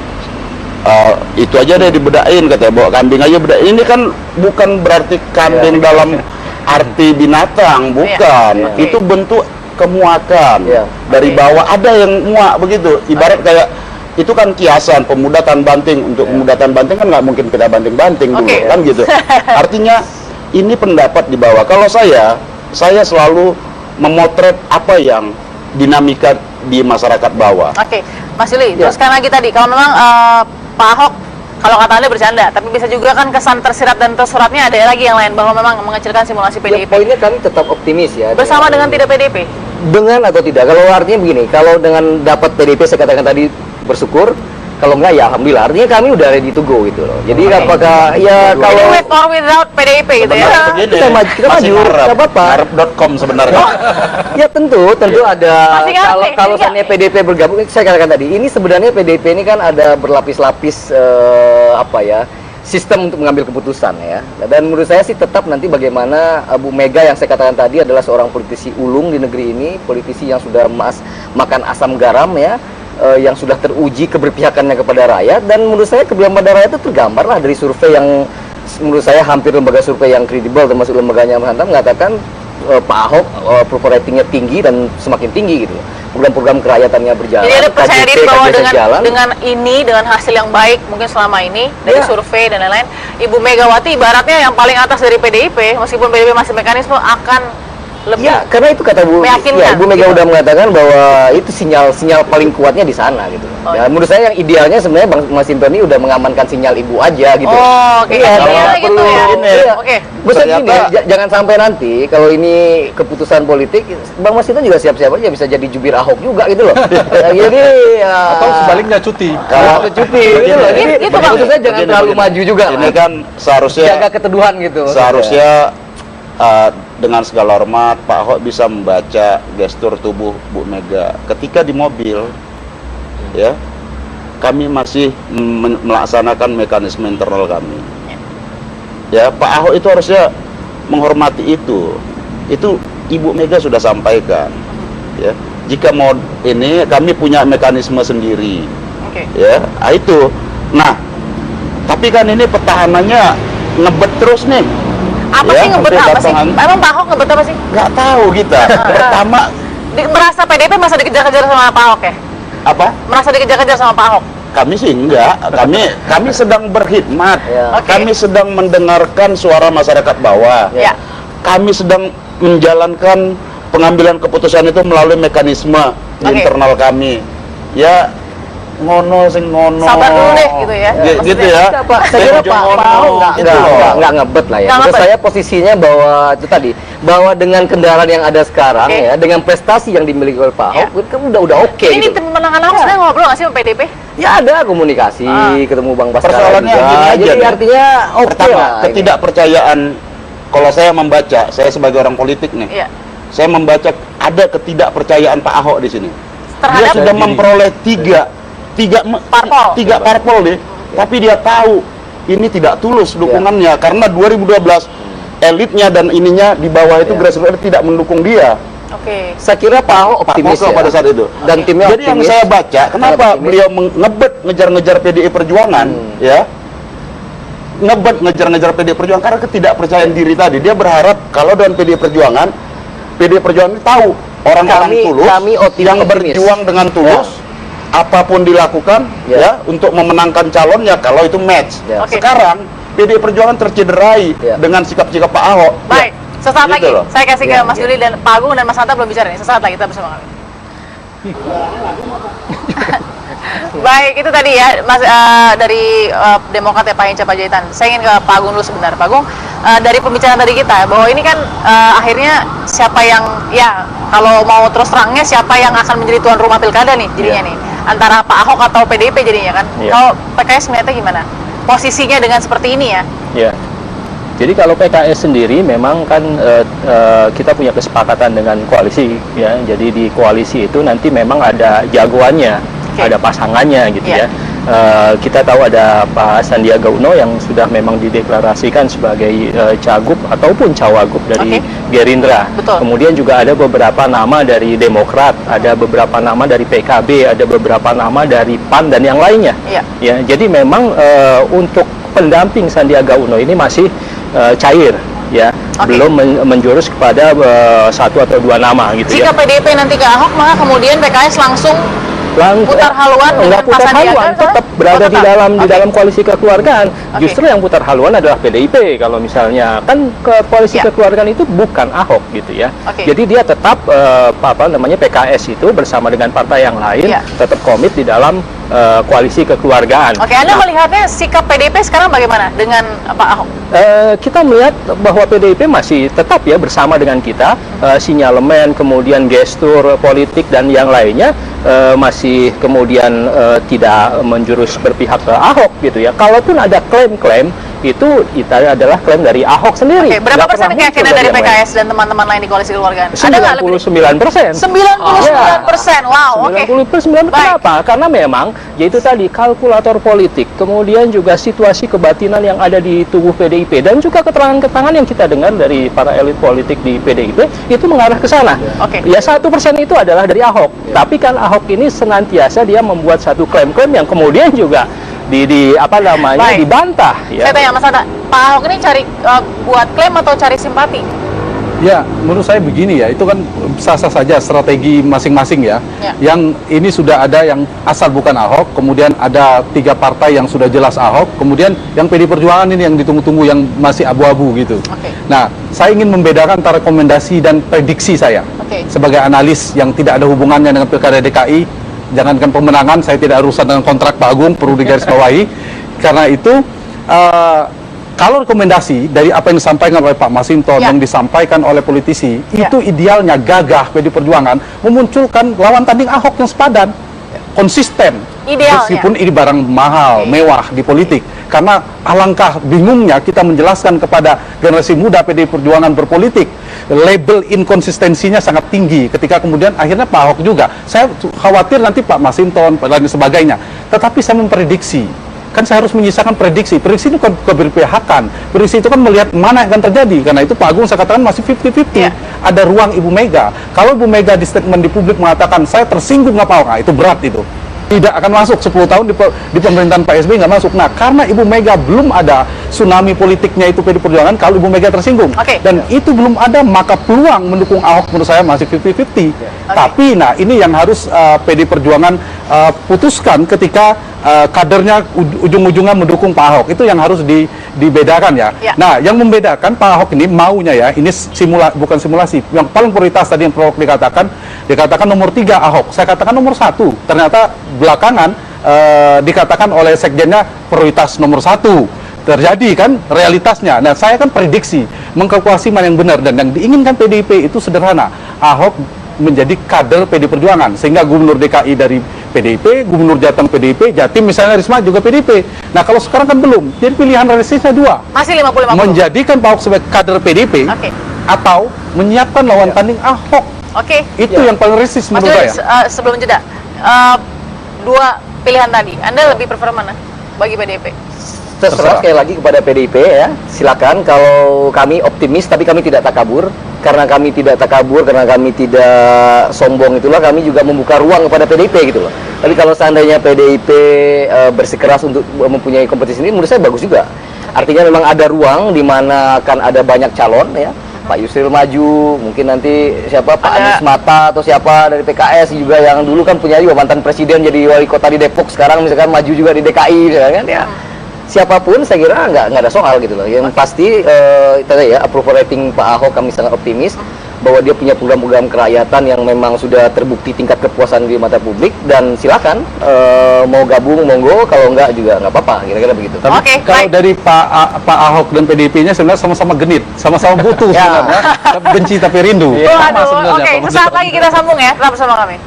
itu aja deh dibedain katanya, bawa kambing aja bedain. Ini kan bukan berarti kambing dalam arti binatang, bukan. Itu bentuk kemuakan dari bawah. Ada yang muak begitu. Ibarat kayak itu kan kiasan pemuda tan banting. Untuk pemuda tan banting kan nggak mungkin kita banting-banting dulu kan gitu. Artinya ini pendapat di bawah. Kalau saya selalu memotret apa yang dinamika di masyarakat bawah. Mas Yuli, teruskan lagi tadi, kalau memang Pak Ahok, kalau kata Anda bercanda, tapi bisa juga kan kesan tersirat dan tersuratnya ada lagi yang lain, bahwa memang mengecilkan simulasi PDIP. Poinnya kami tetap optimis ya. Bersama dengan tidak PDIP? Dengan atau tidak, kalau artinya begini, kalau dengan dapat PDIP saya katakan tadi bersyukur, kalau enggak ya alhamdulillah, artinya kami udah ready to go gitu loh. Jadi apakah ya kalau with or without PDIP gitu ya? Kita maju, nggak apa-apa. Ngarep.com sebenarnya. Ya tentu ada. Kalau seandainya PDIP bergabung, saya katakan tadi, ini sebenarnya PDIP ini kan ada berlapis-lapis sistem untuk mengambil keputusan ya. Dan menurut saya sih tetap nanti bagaimana Bu Mega yang saya katakan tadi adalah seorang politisi ulung di negeri ini, politisi yang sudah makan asam garam ya. Yang sudah teruji keberpihakannya kepada rakyat, dan menurut saya keberpihakan pada rakyat itu tergambar lah dari survei yang menurut saya hampir lembaga survei yang kredibel termasuk lembaganya Mas Hanta mengatakan Pak Ahok approval ratingnya tinggi dan semakin tinggi gitu. Program-program kerahyatannya berjalan. Jadi ada percaya diri bahwa dengan hasil yang baik mungkin selama ini dari survei dan lain-lain, Ibu Megawati ibaratnya yang paling atas dari PDIP, meskipun PDIP masih mekanisme akan lebih karena itu kata Bu Mega udah mengatakan bahwa itu sinyal paling kuatnya di sana gitu. Ya menurut saya yang idealnya sebenarnya Bang Masinton ini udah mengamankan sinyal ibu aja gitu. Gitu ya. Maksudnya gini, jangan sampai nanti kalau ini keputusan politik Bang Masinton juga siap-siap aja bisa jadi jubir Ahok juga gitu loh. Jadi atau sebaliknya cuti. Kalau cuti gitu loh. Jadi maksud saya jangan terlalu maju juga. Ini kan seharusnya jaga keteduhan gitu. Seharusnya dengan segala hormat Pak Ahok bisa membaca gestur tubuh Bu Mega ketika di mobil ya, kami masih melaksanakan mekanisme internal kami ya. Pak Ahok itu harusnya menghormati itu Ibu Mega sudah sampaikan ya, jika mau ini kami punya mekanisme sendiri ya itu. Nah tapi kan ini pertahanannya ngebet terus nih. Apa sih ngebet apa sih? Emang Pak Ahok ngebet apa sih? Nggak tahu kita. Pertama merasa PDIP masa dikejar-kejar sama Pak Ahok ya? Apa? Merasa dikejar-kejar sama Pak Ahok? Kami sih enggak. Kami sedang berkhidmat. Kami sedang mendengarkan suara masyarakat bawah. Kami sedang menjalankan pengambilan keputusan itu melalui mekanisme internal kami. Ya ngono sing ngono. Sabar dulu deh gitu ya. Gitu ya. Saya kira Pak Ahok enggak ngebet lah ya. Menurut saya posisinya bahwa itu tadi, bahwa dengan kendaraan yang ada sekarang ya, dengan prestasi yang dimiliki oleh Pak Ahok, itu udah oke. Ini gitu. pemenangan Ahok sebenarnya ngobrol nggak sih sama PDP? Ya ada komunikasi, ketemu Bang Baskara Persoalannya juga. gini aja, Jadi nih. artinya oke Pertama, lah. ini. ketidakpercayaan. Kalau saya membaca, saya sebagai orang politik nih, Iya. saya membaca ada ketidakpercayaan Pak Ahok di sini. Dia Terhadap sudah memperoleh tiga parpol nih, tapi dia tahu ini tidak tulus dukungannya karena 2012 elitnya dan ininya di bawah itu grassroots tidak mendukung dia. Oke. Saya kira Pak Ahok optimis Pak Ahok ya. pada saat itu. Dan timnya Jadi yang optimis. saya baca, kenapa Sangat optimis. beliau ngebet ngejar-ngejar PDI Perjuangan, ya? Ngebet ngejar-ngejar PDI Perjuangan karena ketidakpercayaan diri tadi. Dia berharap kalau dengan PDI Perjuangan ini tahu orang-orang tulus kami yang optimis. berjuang dengan tulus. Apapun dilakukan ya untuk memenangkan calonnya kalau itu match. Oke. Sekarang PDI Perjuangan tercederai dengan sikap-sikap Pak Ahok. Baik, sesaat Gitu lagi loh. saya kasih ke Mas Yuli dan Pak Agung dan Mas Hanta belum bicara nih. Sesaat lagi kita bersama kami. Baik, itu tadi ya Mas dari Demokrat ya Pak Hinca Panjaitan. Saya ingin ke Pak Agung dulu sebentar. Pak Agung, dari pembicaraan tadi kita bahwa ini kan akhirnya siapa yang ya kalau mau terus terangnya siapa yang akan menjadi tuan rumah pilkada nih jadinya nih antara Pak Ahok atau PDIP jadinya kan. Kalau PKS melihatnya gimana? Posisinya dengan seperti ini ya? Ya. Jadi kalau PKS sendiri memang kan kita punya kesepakatan dengan koalisi ya. Jadi di koalisi itu nanti memang ada jagoannya, ada pasangannya gitu ya. Kita tahu ada Pak Sandiaga Uno yang sudah memang dideklarasikan sebagai cagup ataupun cawagup dari Gerindra. Betul. Kemudian juga ada beberapa nama dari Demokrat, ada beberapa nama dari PKB, ada beberapa nama dari PAN dan yang lainnya. Ya, jadi memang untuk pendamping Sandiaga Uno ini masih cair ya, belum menjurus kepada satu atau dua nama gitu Jika ya. PDIP nanti ke Ahok, maka kemudian PKS langsung putar haluan dengan Pak putar Sandiaga, haluan, tetap berada di dalam koalisi kekeluargaan. Justru yang putar haluan adalah PDIP kalau misalnya kan ke koalisi kekeluargaan itu bukan Ahok gitu ya. Jadi dia tetap PKS itu bersama dengan partai yang lain tetap komit di dalam koalisi kekeluargaan. Oke, Anda melihatnya sikap PDIP sekarang bagaimana dengan Pak Ahok? Kita melihat bahwa PDIP masih tetap ya bersama dengan kita, sinyalemen, kemudian gestur politik dan yang lainnya masih kemudian tidak menjurus berpihak ke Ahok gitu ya. Kalaupun ada klaim-klaim itu adalah klaim dari Ahok sendiri. Oke, berapa persen keyakinan dari PKS dan teman-teman lain di koalisi keluargaan? Ada nggak lebih? 99%. 99%, wow, oke. 99%, kenapa? Karena memang yaitu tadi kalkulator politik, kemudian juga situasi kebatinan yang ada di tubuh PDIP dan juga keterangan-keterangan yang kita dengar dari para elit politik di PDIP itu mengarah ke sana. Ya 1% itu adalah dari Ahok, tapi kan Ahok ini senantiasa dia membuat satu klaim-klaim yang kemudian juga dibantah ya. Saya tanya Mas Hanta, Pak Ahok ini cari buat klaim atau cari simpati? Ya, menurut saya begini ya, itu kan sah-sah saja strategi masing-masing ya. Yang ini sudah ada yang asal bukan Ahok, kemudian ada 3 partai yang sudah jelas Ahok, kemudian yang PD Perjuangan ini yang ditunggu-tunggu yang masih abu-abu gitu. Nah, saya ingin membedakan antara rekomendasi dan prediksi saya. Sebagai analis yang tidak ada hubungannya dengan Pilkada DKI, jangankan pemenangan, saya tidak urusan dengan kontrak Pak Agung, perlu digarisbawahi. Karena itu kalau rekomendasi dari apa yang disampaikan oleh Pak Masinton, yang disampaikan oleh politisi, itu idealnya gagah PD Perjuangan memunculkan lawan tanding Ahok yang sepadan, konsisten. Meskipun ini barang mahal, mewah di politik. Karena alangkah bingungnya kita menjelaskan kepada generasi muda PD Perjuangan berpolitik, label inkonsistensinya sangat tinggi ketika kemudian akhirnya Pak Ahok juga. Saya khawatir nanti Pak Masinton dan sebagainya. Tetapi saya memprediksi, kan saya harus menyisakan prediksi. Prediksi itu keberpihakan. Prediksi itu kan melihat mana yang akan terjadi. Karena itu Pak Agung saya katakan masih 50-50. Ada ruang Ibu Mega. Kalau Ibu Mega di statement di publik mengatakan saya tersinggung nggak Pak Ahok, nah, itu berat itu. Tidak akan masuk 10 tahun di pemerintahan Pak SBY nggak masuk. Nah, karena Ibu Mega belum ada tsunami politiknya itu PD Perjuangan kalau Ibu Mega tersinggung. Dan itu belum ada, maka peluang mendukung Ahok menurut saya masih 50-50. Tapi nah ini yang harus PD Perjuangan putuskan ketika kadernya ujung-ujungnya mendukung Pak Ahok. Itu yang harus dibedakan ya. Nah, yang membedakan Pak Ahok ini maunya ya, ini bukan simulasi. Yang paling prioritas tadi yang Prof dikatakan nomor 3 Ahok. Saya katakan nomor 1. Ternyata belakangan dikatakan oleh sekjennya prioritas nomor 1. Terjadi kan realitasnya. Nah, saya kan prediksi, mengkalkulasi mana yang benar, dan yang diinginkan PDIP itu sederhana. Ahok menjadi kader PD Perjuangan, sehingga gubernur DKI dari PDIP, Gubernur Jateng PDIP, Jatim misalnya Risma juga PDIP. Nah kalau sekarang kan belum, jadi pilihan realistisnya dua. Masih 50-50. Menjadikan Pak Ahok sebagai kader PDIP, atau menyiapkan lawan tanding Ahok. Itu yang paling realistis menurut saya. Sebelum jeda, dua pilihan tadi, Anda lebih prefer mana bagi PDIP? Terserah sekali lagi kepada PDIP ya, silakan. Kalau kami optimis, tapi kami tidak takabur. Karena kami tidak takabur, karena kami tidak sombong, itulah kami juga membuka ruang kepada PDIP gitu loh. Tapi kalau seandainya PDIP bersikeras untuk mempunyai kompetisi ini, menurut saya bagus juga. Artinya memang ada ruang di mana akan ada banyak calon ya. Pak Yusril maju, mungkin nanti siapa Pak Anies Mata atau siapa dari PKS juga yang dulu kan punya juga mantan presiden jadi wali kota di Depok, sekarang misalkan maju juga di DKI kan ya. Siapapun saya kira nggak ada soal gitu loh. Yang pasti tadi ya approval rating Pak Ahok kami sangat optimis bahwa dia punya program-program kerakyatan yang memang sudah terbukti tingkat kepuasan di mata publik, dan silakan mau gabung monggo, kalau enggak juga nggak apa-apa, kira-kira begitu. Tapi kalau dari Pak Ahok dan PDIP-nya sebenarnya sama-sama genit, sama-sama butuh sebenarnya, benci tapi rindu. Sesaat lagi kita sambung ya, tetap bersama kami.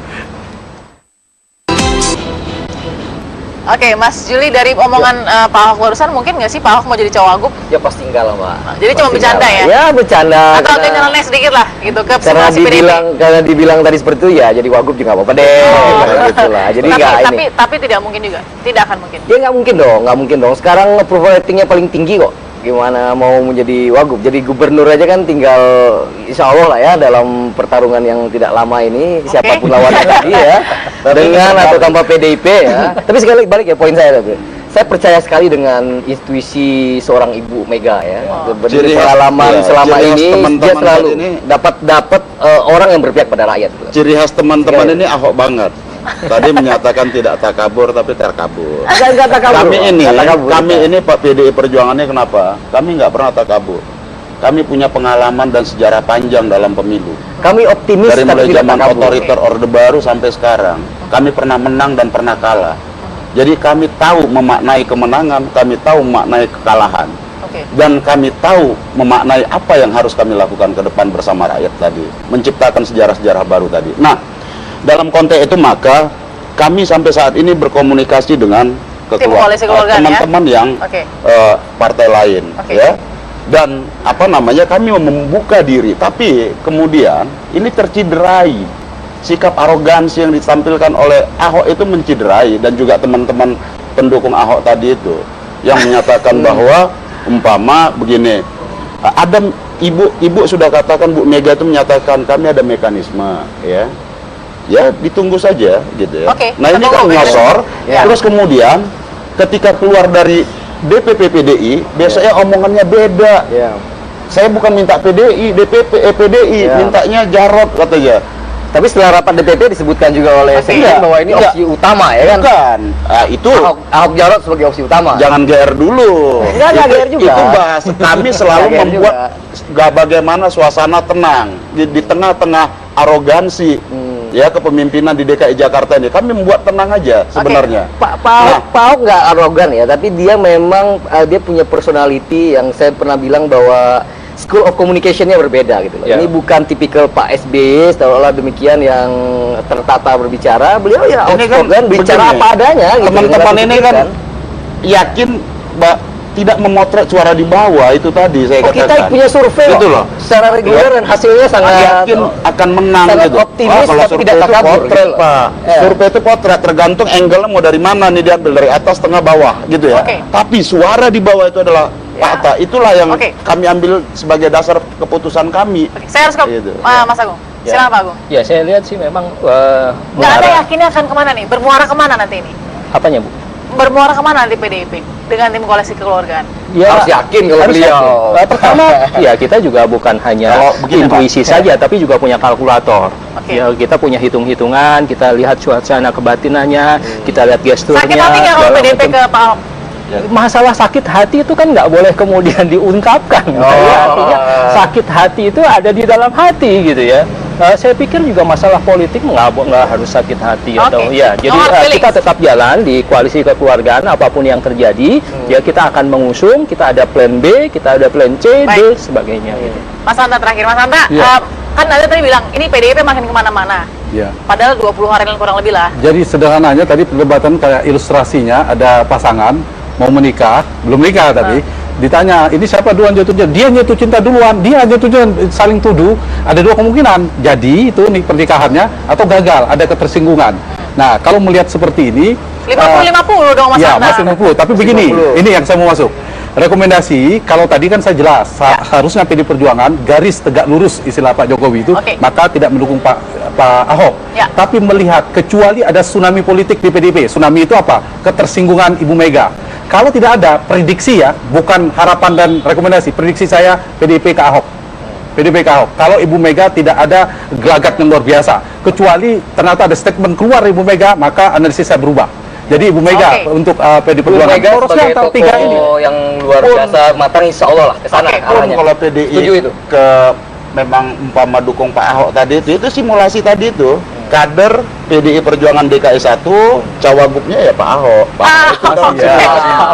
Mas Juli, dari omongan Pak Ahok barusan, mungkin nggak sih Pak Ahok mau jadi cawagup? Ya pasti enggak lah, Mbak. Jadi cuma bercanda ya? Ya bercanda. Atau nyeleneh sedikit lah, gitu ke karena dibilang tadi seperti itu ya, jadi wagub juga nggak apa-apa deh. Gitu lah. Jadi tapi tidak mungkin juga, tidak akan mungkin. Ya nggak mungkin dong. Sekarang approval ratingnya paling tinggi kok. Gimana mau menjadi wagub? Jadi gubernur aja kan tinggal insya Allah lah ya dalam pertarungan yang tidak lama ini, siapapun lawannya tadi ya, dengan atau tanpa PDIP ya. Tapi sekali lagi balik ya poin saya tadi. Saya percaya sekali dengan intuisi seorang Ibu Mega ya. Dari pengalaman selama ini dia selalu dapat orang yang berpihak pada rakyat. Ciri khas teman-teman ini Ahok banget. Tadi menyatakan tidak takabur tapi terkabur. Enggak takabur. Kami ini Pak PDI Perjuangannya kenapa? Kami nggak pernah takabur. Kami punya pengalaman dan sejarah panjang dalam pemilu. Kami optimis dari mulai zaman otoriter Orde Baru sampai sekarang. Kami pernah menang dan pernah kalah. Jadi kami tahu memaknai kemenangan, kami tahu memaknai kekalahan. Dan kami tahu memaknai apa yang harus kami lakukan ke depan bersama rakyat tadi. Menciptakan sejarah-sejarah baru tadi. Nah, dalam konteks itu maka kami sampai saat ini berkomunikasi dengan teman-teman yang partai lain ya, dan kami membuka diri, tapi kemudian ini terciderai sikap arogansi yang ditampilkan oleh Ahok itu menciderai, dan juga teman-teman pendukung Ahok tadi itu yang menyatakan bahwa umpama begini, ada ibu sudah katakan, Bu Mega itu menyatakan kami ada mekanisme ya ditunggu saja gitu ya. Nah ini kan nyosor, terus kemudian ketika keluar dari DPP PDI, biasanya omongannya beda. Saya bukan minta PDI, PDI, mintanya Jarot katanya. Tapi setelah rapat DPP disebutkan juga oleh Sekjen bahwa ini opsi utama ya kan? Bukan. Itu Ahok Jarot sebagai opsi utama. Jangan GR dulu. Enggak GR juga. Itu bahas. Kami selalu membuat bagaimana suasana tenang di tengah-tengah arogansi ya kepemimpinan di DKI Jakarta ini. Kami membuat tenang aja sebenarnya. Pak Ahok nggak arogan ya, tapi dia memang dia punya personality yang saya pernah bilang bahwa school of communication-nya berbeda gitu loh. Ini bukan tipikal Pak SBY seolah demikian yang tertata berbicara. Beliau ya outspoken, bicara apa adanya gitu. Teman-teman ini kan yakin tidak memotret suara di bawah itu tadi saya katakan. Kita punya survei gitu loh. Secara reguler dan hasilnya sangat yakin akan menang gitu. Optimis kalau tapi tidak takabur. Survei itu potret, tergantung angle-nya mau dari mana nih, diambil dari atas, tengah, bawah gitu ya. Tapi suara di bawah itu adalah fakta. Itulah yang kami ambil sebagai dasar keputusan kami. Saya harus ke Mas Agung. Silakan Pak Agung. Ya, saya lihat sih memang nggak ada yakinnya akan kemana nih? Bermuara kemana nanti ini? Apanya, Bu? Bermuara kemana nanti PDIP dengan tim koalisi kekeluargaan? Ya, harus yakin kalau beliau. Pertama, ya kita juga bukan hanya intuisi saja, tapi juga punya kalkulator. Ya, kita punya hitung-hitungan, kita lihat suasana kebatinannya, kita lihat gesturnya. Sakit hati nggak kalau PDIP ke Pak Ahok? Masalah sakit hati itu kan nggak boleh kemudian diungkapkan. Artinya sakit hati itu ada di dalam hati gitu ya. Saya pikir juga masalah politik nggak harus sakit hati atau ya. Jadi kita tetap jalan di koalisi kekeluargaan apapun yang terjadi. Ya kita akan mengusung. Kita ada plan B, kita ada plan C, D, sebagainya. Gitu. Mas Hanta terakhir, Mas Hanta, kan Anda tadi bilang ini PDIP makin kemana-mana. Ya. Padahal 20 hari kurang lebih lah. Jadi sederhananya tadi perdebatan kayak ilustrasinya ada pasangan mau menikah, belum nikah tapi ditanya ini siapa duluan jatuh cinta, dia jatuh cinta duluan, dia jatuh cinta, saling tuduh. Ada dua kemungkinan, jadi itu nih pernikahannya atau gagal, ada ketersinggungan. Nah kalau melihat seperti ini 50-50 dong Mas ya, Anta. masih 50, tapi begini, ini yang saya mau masuk. Rekomendasi, kalau tadi kan saya jelas, harusnya PD Perjuangan garis tegak lurus istilah Pak Jokowi itu, maka tidak mendukung Pak Ahok. Tapi melihat, kecuali ada tsunami politik di PDIP, tsunami itu apa? Ketersinggungan Ibu Mega. Kalau tidak ada, prediksi ya, bukan harapan dan rekomendasi, prediksi saya PDIP ke Ahok. PDIP ke Ahok. Kalau Ibu Mega tidak ada gelagat yang luar biasa, kecuali ternyata ada statement keluar Ibu Mega, maka analisis saya berubah. Jadi Ibu Mega untuk PD Perjuangan sebagai tokoh yang luar biasa matang, insya Allah lah ke sana arahnya. Kalau PDI itu ke memang umpama dukung Pak Ahok tadi itu simulasi tadi itu kader PDI Perjuangan DKI 1, cawagupnya ya Pak Ahok.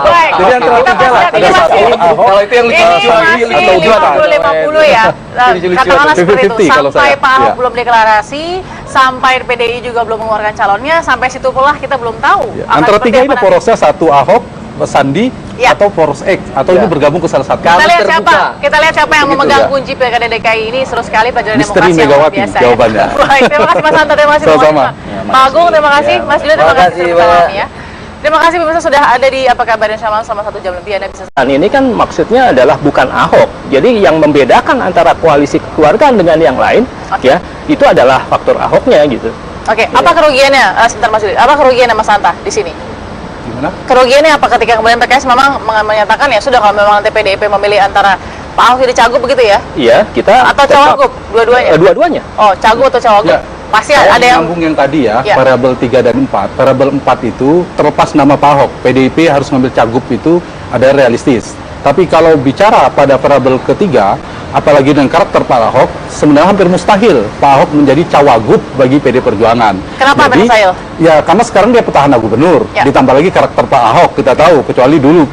Baik. Jadi antara tiga lah, ada satu Ahok. Kalau itu yang ini masih 50-50 ya. Katakanlah seperti itu. Sampai Pak Ahok belum deklarasi, sampai PDI juga belum mengeluarkan calonnya, sampai situ pula kita belum tahu. Antara tiga ini porosnya satu Ahok, Sandi, atau poros X, atau ini bergabung ke salah satu. Kita lihat siapa yang memegang kunci Pilkada DKI ini. Seru sekali pelajaran demokrasi yang luar biasa. Jawabannya. Baik, terima kasih Mas Anta, terima kasih sama-sama. Pak Agung, terima kasih. Mas Lilo, terima kasih ya. Terima kasih pemirsa sudah ada di Apa Kabar Insyaallah selama 1 jam lebih. Anda bisa. Ini kan maksudnya adalah bukan Ahok. Jadi yang membedakan antara koalisi kekeluargaan dengan yang lain, ya, itu adalah faktor Ahoknya gitu. Oke, apa kerugiannya? Sebentar Mas Lilo. Apa kerugiannya Mas Anta di sini? Gimana? Kerugiannya apa ketika kemudian PKS memang menyatakan ya sudah, kalau memang nanti PDIP memilih antara Pak Ahok jadi cagup begitu ya? Iya, kita atau cawagup, dua-duanya? Dua-duanya. Oh, cagup atau cawagup? Pasti ada yang nyambung yang tadi ya, variabel 3 dan 4. Variabel 4 itu terlepas nama Pak Ahok, PDIP harus ngambil cagup itu ada realistis. Tapi kalau bicara pada variabel ketiga, apalagi dengan karakter Pak Ahok, sebenarnya hampir mustahil Pak Ahok menjadi cawagup bagi PD Perjuangan. Kenapa mustahil? Ya karena sekarang dia petahana gubernur, ditambah lagi karakter Pak Ahok, kita tahu, kecuali dulu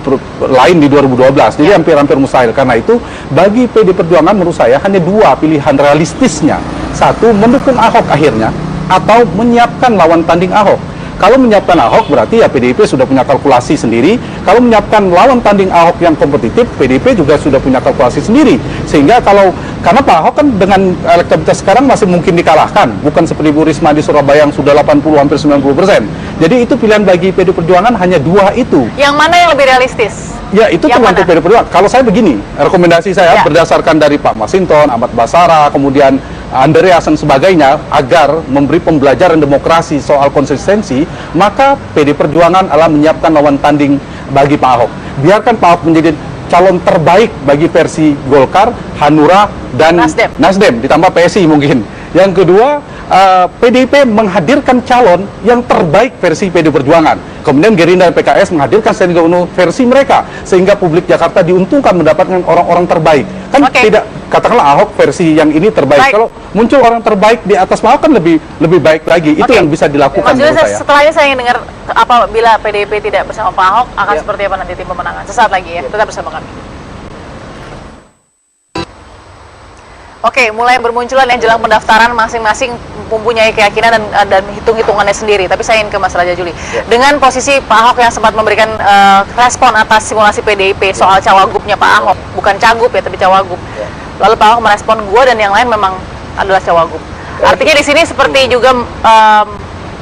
lain di 2012, jadi hampir mustahil. Karena itu bagi PD Perjuangan menurut saya hanya dua pilihan realistisnya. Satu, mendukung Ahok akhirnya, atau menyiapkan lawan tanding Ahok. Kalau menyiapkan Ahok berarti ya PDIP sudah punya kalkulasi sendiri. Kalau menyiapkan lawan tanding Ahok yang kompetitif, PDIP juga sudah punya kalkulasi sendiri. Sehingga karena Pak Ahok kan dengan elektabilitas sekarang masih mungkin dikalahkan, bukan seperti Bu Risma di Surabaya yang sudah 80 hampir 90%. Jadi itu pilihan bagi PD Perjuangan hanya dua itu. Yang mana yang lebih realistis? Ya itu tergantung PD Perjuangan. Kalau saya begini, rekomendasi saya berdasarkan dari Pak Masinton, Ahmad Basara, kemudian Andreas dan sebagainya, agar memberi pembelajaran demokrasi soal konsistensi, maka PD Perjuangan adalah menyiapkan lawan tanding bagi Pak Ahok. Biarkan Pak Ahok menjadi calon terbaik bagi versi Golkar, Hanura, dan Nasdem ditambah PSI mungkin. Yang kedua, PDIP menghadirkan calon yang terbaik versi PD Perjuangan. Kemudian Gerindra dan PKS menghadirkan Sandiaga Uno versi mereka, sehingga publik Jakarta diuntungkan mendapatkan orang-orang terbaik. Kan tidak, katakanlah Ahok versi yang ini terbaik. Kalau muncul orang terbaik di atas Ahok kan lebih baik lagi. Itu yang bisa dilakukan menurut saya. Setelah ini saya ingin dengar apabila PDIP tidak bersama Pak Ahok akan seperti apa nanti tim pemenangan. Sesaat lagi ya, tetap bersama kami. Oke, mulai bermunculan yang jelang pendaftaran, masing-masing mempunyai keyakinan dan hitung-hitungannya sendiri. Tapi saya ingin ke Mas Raja Juli. Dengan posisi Pak Ahok yang sempat memberikan respon atas simulasi PDIP soal cawagupnya Pak Ahok, bukan cagup ya, tapi cawagup. Lalu Pak Ahok merespon gue dan yang lain memang adalah cawagup. Artinya di sini seperti juga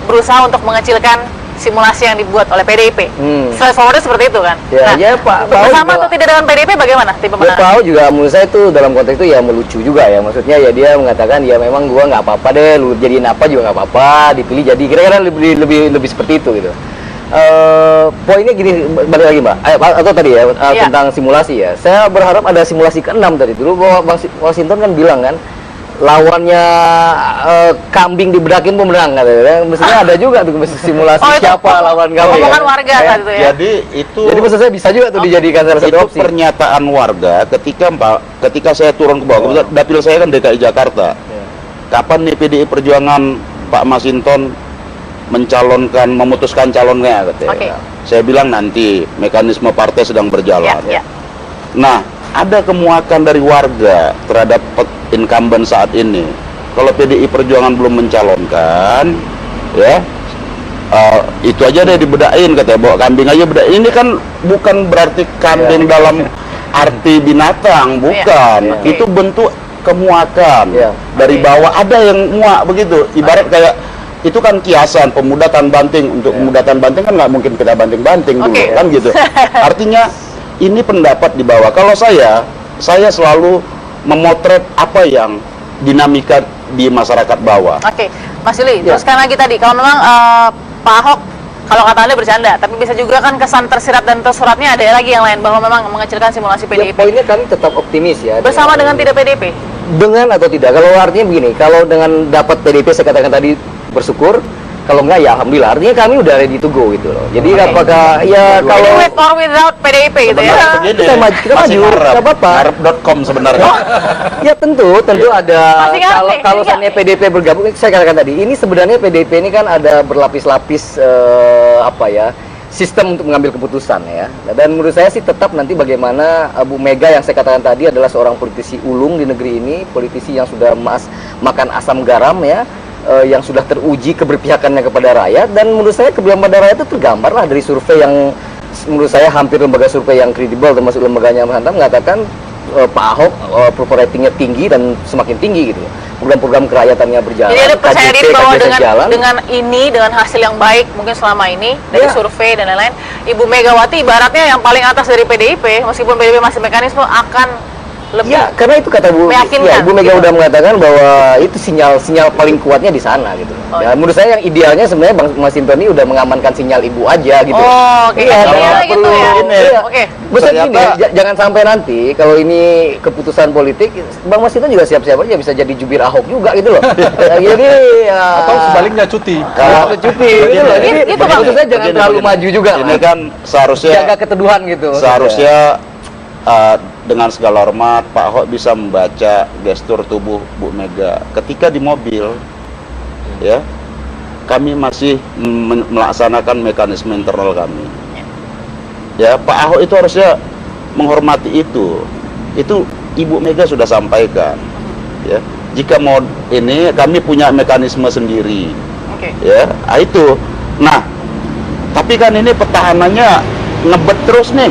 berusaha untuk mengecilkan simulasi yang dibuat oleh PDIP. Straightforward seperti itu kan. Pak bersama atau tidak dengan PDIP bagaimana tim pemenangan? Pak Ahok juga menurut saya itu dalam konteks itu ya melucu juga ya. Maksudnya ya dia mengatakan ya memang gua nggak apa-apa deh, lu jadiin apa juga nggak apa-apa, dipilih jadi. Kira-kira lebih seperti itu gitu. Poinnya gini, balik lagi Mbak, atau tadi ya tentang simulasi ya. Saya berharap ada simulasi ke-6 tadi. Dulu Bang Masinton kan bilang kan, lawannya kambing dibedakin pemenang katanya. Mestinya ada juga tuh simulasi siapa lawan kambing. Omongan warga kan itu ya. Jadi maksud saya bisa juga tuh dijadikan salah satu opsi. Pernyataan warga ketika saya turun ke bawah, dapil saya kan DKI Jakarta. Kapan nih PDI Perjuangan Pak Masinton memutuskan calonnya katanya. Saya bilang nanti mekanisme partai sedang berjalan. Nah, ada kemuakan dari warga terhadap incumbent saat ini. kalau PDI Perjuangan belum mencalonkan, ya itu aja deh dibedain, katanya bawa kambing aja bedain. Ini kan bukan berarti kambing dalam arti binatang, bukan. Itu bentuk kemuakan dari bawah, ada yang muak begitu. Ibarat kayak itu kan kiasan pemudatan banting. Untuk pemudatan banting kan nggak mungkin kita banting-banting dulu, kan gitu. Artinya ini pendapat di bawah. Kalau saya selalu memotret apa yang dinamika di masyarakat bawah. Oke, Mas Yuli, teruskan lagi tadi, kalau memang Pak Ahok, kalau kata Anda bercanda, tapi bisa juga kan kesan tersirat dan tersuratnya ada lagi yang lain, bahwa memang mengecilkan simulasi PDIP. Poinnya kan tetap optimis ya. Bersama dengan tidak PDIP? Dengan atau tidak, kalau artinya begini, kalau dengan dapat PDIP saya katakan tadi bersyukur, kalau enggak ya alhamdulillah, artinya kami udah ready to go gitu loh. Jadi apakah ya kalau with or without PDIP gitu ya? Kita maju, nggak apa-apa. Ngarep.com sebenarnya. Ya tentu ada. Kalau seandainya PDIP bergabung, saya katakan tadi, ini sebenarnya PDIP ini kan ada berlapis-lapis sistem untuk mengambil keputusan ya. Dan menurut saya sih tetap nanti bagaimana Bu Mega yang saya katakan tadi adalah seorang politisi ulung di negeri ini, politisi yang sudah makan asam garam ya. Yang sudah teruji keberpihakannya kepada rakyat, dan menurut saya keberpihakan pada rakyat itu tergambar lah dari survei yang menurut saya hampir lembaga survei yang kredibel termasuk lembaganya Mas Hanta mengatakan Pak Ahok approval ratingnya tinggi dan semakin tinggi gitu. Program-program kerajaatannya berjalan. Jadi ada percaya diri bahwa dengan hasil yang baik mungkin selama ini dari survei dan lain-lain, Ibu Megawati ibaratnya yang paling atas dari PDIP, meskipun PDIP masih mekanisme akan lebih karena itu kata Bu Mega udah mengatakan bahwa itu sinyal paling kuatnya di sana gitu. Ya, menurut saya yang idealnya sebenarnya Mas Sintoni udah mengamankan sinyal ibu aja gitu. Gitu ya. Betul gini, jangan sampai nanti kalau ini keputusan politik, Bang Mas Sintoni juga siap-siap aja bisa jadi jubir Ahok juga gitu loh. Jadi atau sebaliknya cuti. Cuti gitu loh. Jadi maksud saya jangan terlalu maju juga. Ini kan seharusnya jaga keteduhan gitu. Seharusnya dengan segala hormat Pak Ahok bisa membaca gestur tubuh Bu Mega ketika di mobil, ya kami masih melaksanakan mekanisme internal kami. Ya Pak Ahok itu harusnya menghormati itu Ibu Mega sudah sampaikan. Ya jika mau ini kami punya mekanisme sendiri. Ya itu. Nah tapi kan ini pertahanannya ngebet terus nih.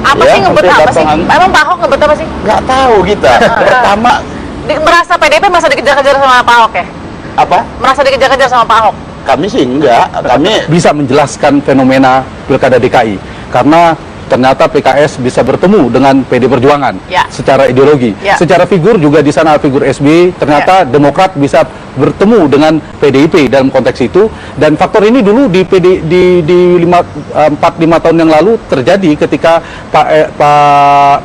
Apa sih ngebet apa sih? Emang Pak Ahok ngebet apa sih? Nggak tahu kita. Pertama, merasa PDIP masa dikejar-kejar sama Pak Ahok ya? Apa? Merasa dikejar-kejar sama Pak Ahok? Kami sih enggak. Kami bisa menjelaskan fenomena Pilkada DKI karena ternyata PKS bisa bertemu dengan PD Perjuangan secara ideologi, secara figur juga di sana figur SBY, ternyata Demokrat bisa bertemu dengan PDIP dalam konteks itu, dan faktor ini dulu di 4-5 tahun yang lalu terjadi ketika Pak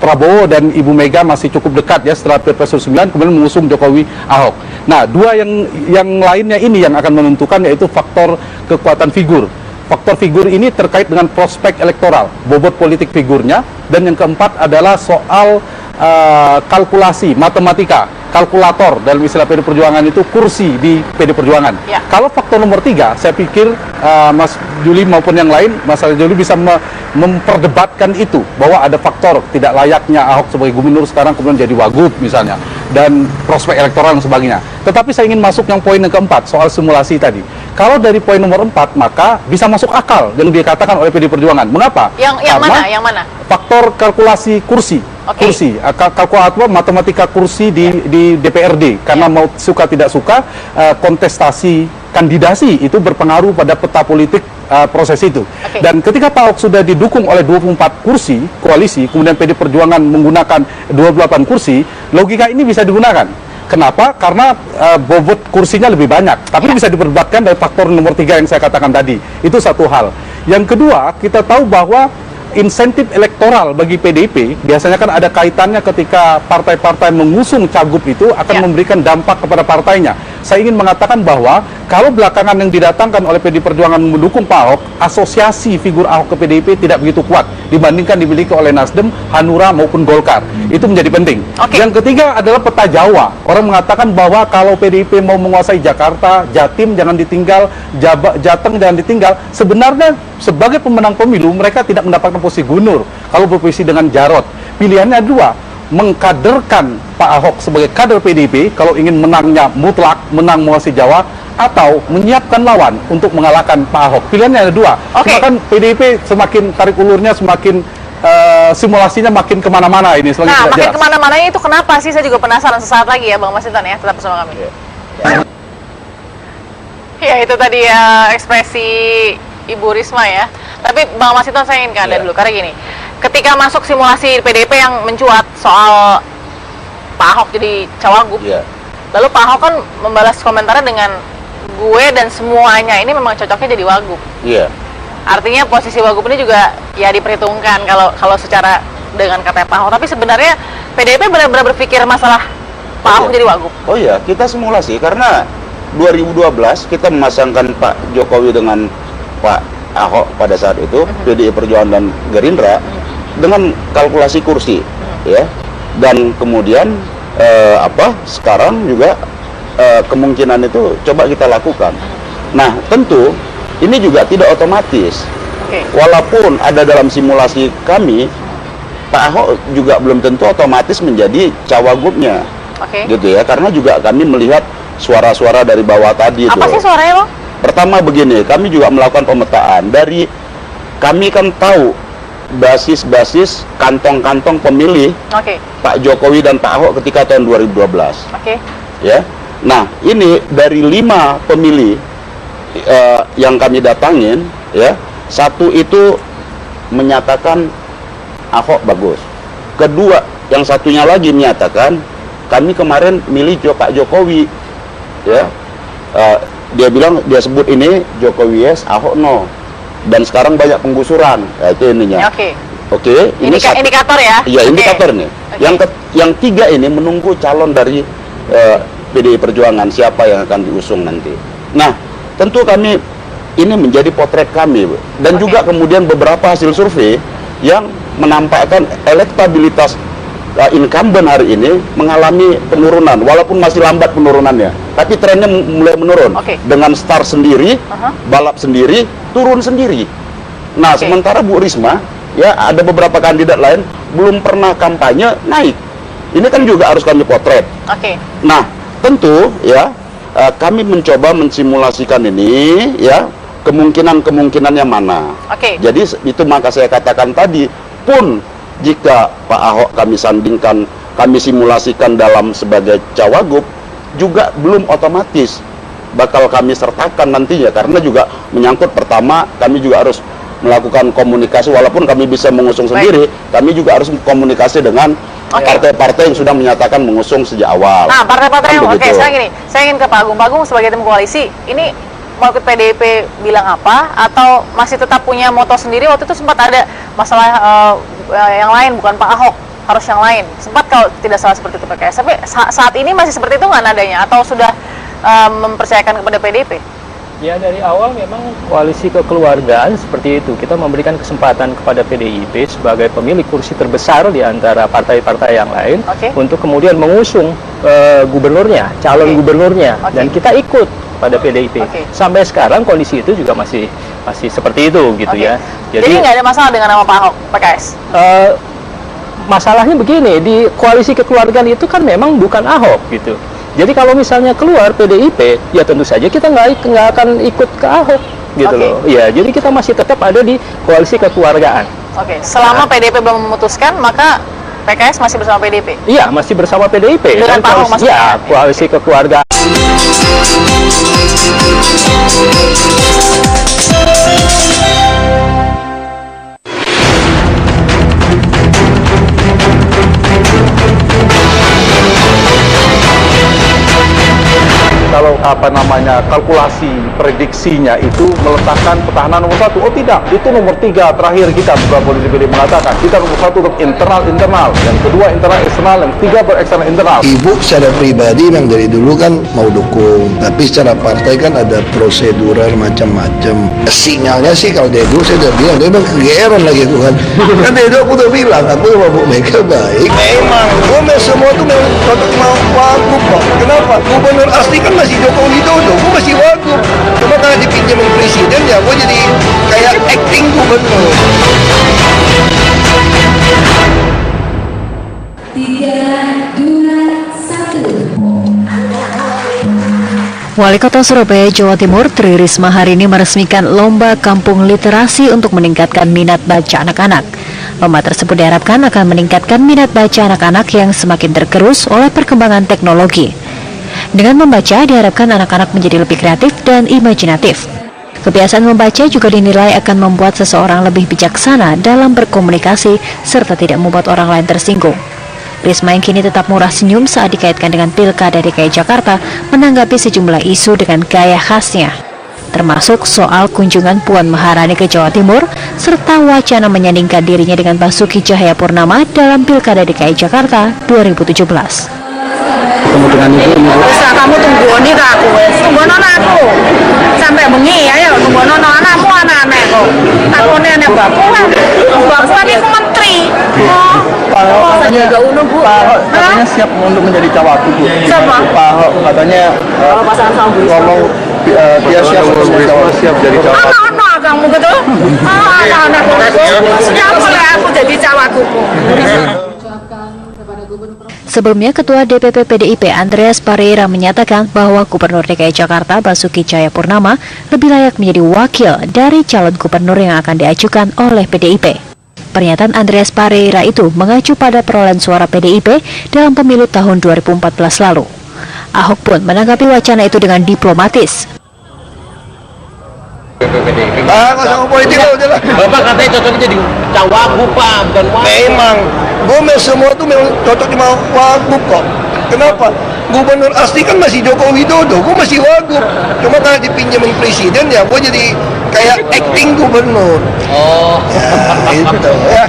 Prabowo dan Ibu Mega masih cukup dekat ya setelah Pilpres 9 kemudian mengusung Jokowi Ahok. Nah, dua yang lainnya ini yang akan menentukan yaitu faktor kekuatan figur. Faktor figur ini terkait dengan prospek elektoral, bobot politik figurnya, dan yang keempat adalah soal kalkulasi, matematika, kalkulator dalam istilah PD Perjuangan itu kursi di PD Perjuangan. Kalau faktor nomor 3, saya pikir Mas Juli maupun yang lain, Mas Juli bisa memperdebatkan itu, bahwa ada faktor tidak layaknya Ahok sebagai gubernur sekarang kemudian jadi wagub misalnya, dan prospek elektoral dan sebagainya. Tetapi saya ingin masuk yang poin yang keempat, soal simulasi tadi. Kalau dari poin nomor 4, maka bisa masuk akal yang dikatakan oleh PD Perjuangan. Mengapa? Yang mana? Faktor kalkulasi kursi. Kalkulator matematika kursi di DPRD. Karena mau suka tidak suka, kontestasi kandidasi itu berpengaruh pada peta politik proses itu. Dan ketika Pak Ahok sudah didukung oleh 24 kursi koalisi, kemudian PD Perjuangan menggunakan 28 kursi, logika ini bisa digunakan. Kenapa? Karena bobot kursinya lebih banyak. Tapi bisa diperdebatkan dari faktor nomor 3 yang saya katakan tadi. Itu satu hal. Yang kedua, kita tahu bahwa insentif elektoral bagi PDIP biasanya kan ada kaitannya ketika partai-partai mengusung cagup itu akan memberikan dampak kepada partainya. Saya ingin mengatakan bahwa kalau belakangan yang didatangkan oleh PD Perjuangan mendukung Pak Ahok, asosiasi figur Ahok ke PDIP tidak begitu kuat dibandingkan dimiliki oleh Nasdem, Hanura maupun Golkar. Itu menjadi penting. Yang ketiga adalah peta Jawa. Orang mengatakan bahwa kalau PDIP mau menguasai Jakarta, Jatim jangan ditinggal, Jateng jangan ditinggal. Sebenarnya sebagai pemenang pemilu mereka tidak mendapatkan posisi gubernur kalau berposisi dengan Jarot. Pilihannya dua, mengkaderkan Pak Ahok sebagai kader PDIP kalau ingin menangnya mutlak, menang menguasai Jawa, atau menyiapkan lawan untuk mengalahkan Pak Ahok. Pilihannya ada dua. Cuma kan PDIP semakin tarik ulurnya, semakin simulasinya makin kemana-mana ini. Nah, makin kemana-mana itu kenapa sih? Saya juga penasaran. Sesaat lagi ya Bang Masinton ya, tetap bersama kami. Ya itu tadi ya ekspresi Ibu Risma ya. Tapi Bang Masinton saya ingin ke Anda dulu, karena gini, ketika masuk simulasi PDIP yang mencuat soal Pak Ahok jadi cawagup, lalu Pak Ahok kan membalas komentarnya dengan gue dan semuanya ini memang cocoknya jadi wagub. Artinya posisi wagub ini juga ya diperhitungkan kalau secara dengan kata Pak Ahok. Tapi sebenarnya PDIP benar-benar berpikir masalah Pak Ahok jadi wagub. Oh iya, kita simulasi karena 2012 kita memasangkan Pak Jokowi dengan Pak Ahok pada saat itu, PDI Perjuangan dan Gerindra, dengan kalkulasi kursi, ya. Dan kemudian sekarang juga kemungkinan itu coba kita lakukan. Nah, tentu ini juga tidak otomatis. Walaupun ada dalam simulasi kami, Pak Ahok juga belum tentu otomatis menjadi cawagupnya, gitu ya. Karena juga kami melihat suara-suara dari bawah tadi. Apa sih suaranya, Bang? Pertama begini, kami juga melakukan pemetaan. Kami kan tahu basis-basis kantong-kantong pemilih Pak Jokowi dan Pak Ahok ketika tahun 2012. Ya. Nah, ini dari 5 pemilih yang kami datangin, ya, 1 itu menyatakan Ahok bagus. Kedua, yang satunya lagi menyatakan kami kemarin milih Pak Jokowi, ya. Dia bilang, dia sebut ini Jokowi yes, Ahok no. Dan sekarang banyak penggusuran. Ya, itu ininya. Ini indikator ya? Iya, indikator nih. Yang 3 ini menunggu calon dari PDI Perjuangan, siapa yang akan diusung nanti. Nah, tentu kami ini menjadi potret kami, Bu. Dan juga kemudian beberapa hasil survei yang menampakkan elektabilitas incumbent hari ini mengalami penurunan, walaupun masih lambat penurunannya, tapi trennya mulai menurun. Dengan start sendiri, balap sendiri, turun sendiri. Nah, sementara Bu Risma, ya, ada beberapa kandidat lain belum pernah kampanye naik. Ini kan juga harus kami potret. Nah, tentu ya, kami mencoba mensimulasikan ini, ya, kemungkinan-kemungkinannya mana. Jadi itu maka saya katakan tadi, pun jika Pak Ahok kami sandingkan, kami simulasikan dalam sebagai cawagup, juga belum otomatis bakal kami sertakan nantinya, karena juga menyangkut, pertama kami juga harus melakukan komunikasi, walaupun kami bisa mengusung sendiri, kami juga harus komunikasi dengan partai-partai yang sudah menyatakan mengusung sejak awal. Nah, partai-partai yang sekarang gini, saya ingin ke Pak Agung. Pak Agung sebagai tim koalisi, ini mau ikut PDIP bilang apa, atau masih tetap punya moto sendiri? Waktu itu sempat ada masalah yang lain, bukan Pak Ahok, harus yang lain. Sempat kalau tidak salah seperti itu PKS. Tapi saat ini masih seperti itu nggak nadanya, atau sudah mempercayakan kepada PDIP? Ya, dari awal memang koalisi kekeluargaan seperti itu. Kita memberikan kesempatan kepada PDIP sebagai pemilik kursi terbesar di antara partai-partai yang lain untuk kemudian mengusung gubernurnya, calon gubernurnya, dan kita ikut pada PDIP. Sampai sekarang kondisi itu juga masih seperti itu, gitu ya. Jadi nggak ada masalah dengan nama Pak Ahok, PKS? Masalahnya begini, di koalisi kekeluargaan itu kan memang bukan Ahok, gitu. Jadi kalau misalnya keluar PDIP, ya tentu saja kita nggak akan ikut ke Ahok, gitu loh. Ya, jadi kita masih tetap ada di koalisi kekeluargaan. Selama PDIP belum memutuskan, maka PKS masih bersama PDIP? Iya, masih bersama PDIP. Dengan Pak Ahok maksudnya? Ya, koalisi kekeluargaan. Kalau kalkulasi prediksinya itu meletakkan petahana nomor 1. Oh tidak, itu nomor 3 terakhir kita beberapa politisi mengatakan kita nomor 1 untuk internal, yang kedua internal eksternal, yang ketiga bereksternal internal. Ibu secara pribadi memang dari dulu kan mau dukung, tapi secara partai kan ada prosedural macam-macam. Sinyalnya sih kalau dari dulu saya udah bilang, dia memang kegeeran lagi aku kan. Kan dari dulu aku udah bilang, aku sama Bu Mega baik. Memang, semua tuh memang mau wagub kok. Kenapa? Gubernur asli kan masih Joko Widodo, gue masih wagub. Cuma karena dipinjam presiden ya gue jadi kayak acting gubernur. 3 Wali Kota Surabaya, Jawa Timur, Tri Risma hari ini meresmikan Lomba Kampung Literasi untuk meningkatkan minat baca anak-anak. Lomba tersebut diharapkan akan meningkatkan minat baca anak-anak yang semakin tergerus oleh perkembangan teknologi. Dengan membaca, diharapkan anak-anak menjadi lebih kreatif dan imajinatif. Kebiasaan membaca juga dinilai akan membuat seseorang lebih bijaksana dalam berkomunikasi serta tidak membuat orang lain tersinggung. Risma yang kini tetap murah senyum saat dikaitkan dengan Pilkada DKI Jakarta menanggapi sejumlah isu dengan gaya khasnya, termasuk soal kunjungan Puan Maharani ke Jawa Timur serta wacana menyandingkan dirinya dengan Basuki Cahayapurnama dalam Pilkada DKI Jakarta 2017. Ketemu dengan ibu ini, Bu. Bisa kamu tunggu nih aku, tunggu aku sampai bengi ayo tunggu anakmu anak-anak kok. Aku nenek bapakku ini menteri. Katanya Pak Ahok katanya siap untuk menjadi cawagup, Bu. Siapa? Pak Ahok katanya Pasangan sama Bu Risma. ngomong dia siap jadi cawagup. Anak-anak kamu gitu, anak-anakku siap oleh aku jadi cawagupku. Sebelumnya, Ketua DPP PDIP Andreas Pareira menyatakan bahwa Gubernur DKI Jakarta Basuki Cahayapurnama lebih layak menjadi wakil dari calon gubernur yang akan diajukan oleh PDIP. Pernyataan Andreas Pareira itu mengacu pada perolehan suara PDIP dalam pemilu tahun 2014 lalu. Ahok pun menanggapi wacana itu dengan diplomatis. Nggak sama politik lah, udah lah. Bapak katanya cocoknya jadi cawagup, Pak, bukan wakil. Memang, Gomez semua tuh memang cocok di wagub kok. Kenapa? Gubernur asli kan masih Joko Widodo, gue masih wagub. Cuma karena dipinjemin presiden ya, gue jadi kayak acting gubernur. Oh. Ya, itu ya.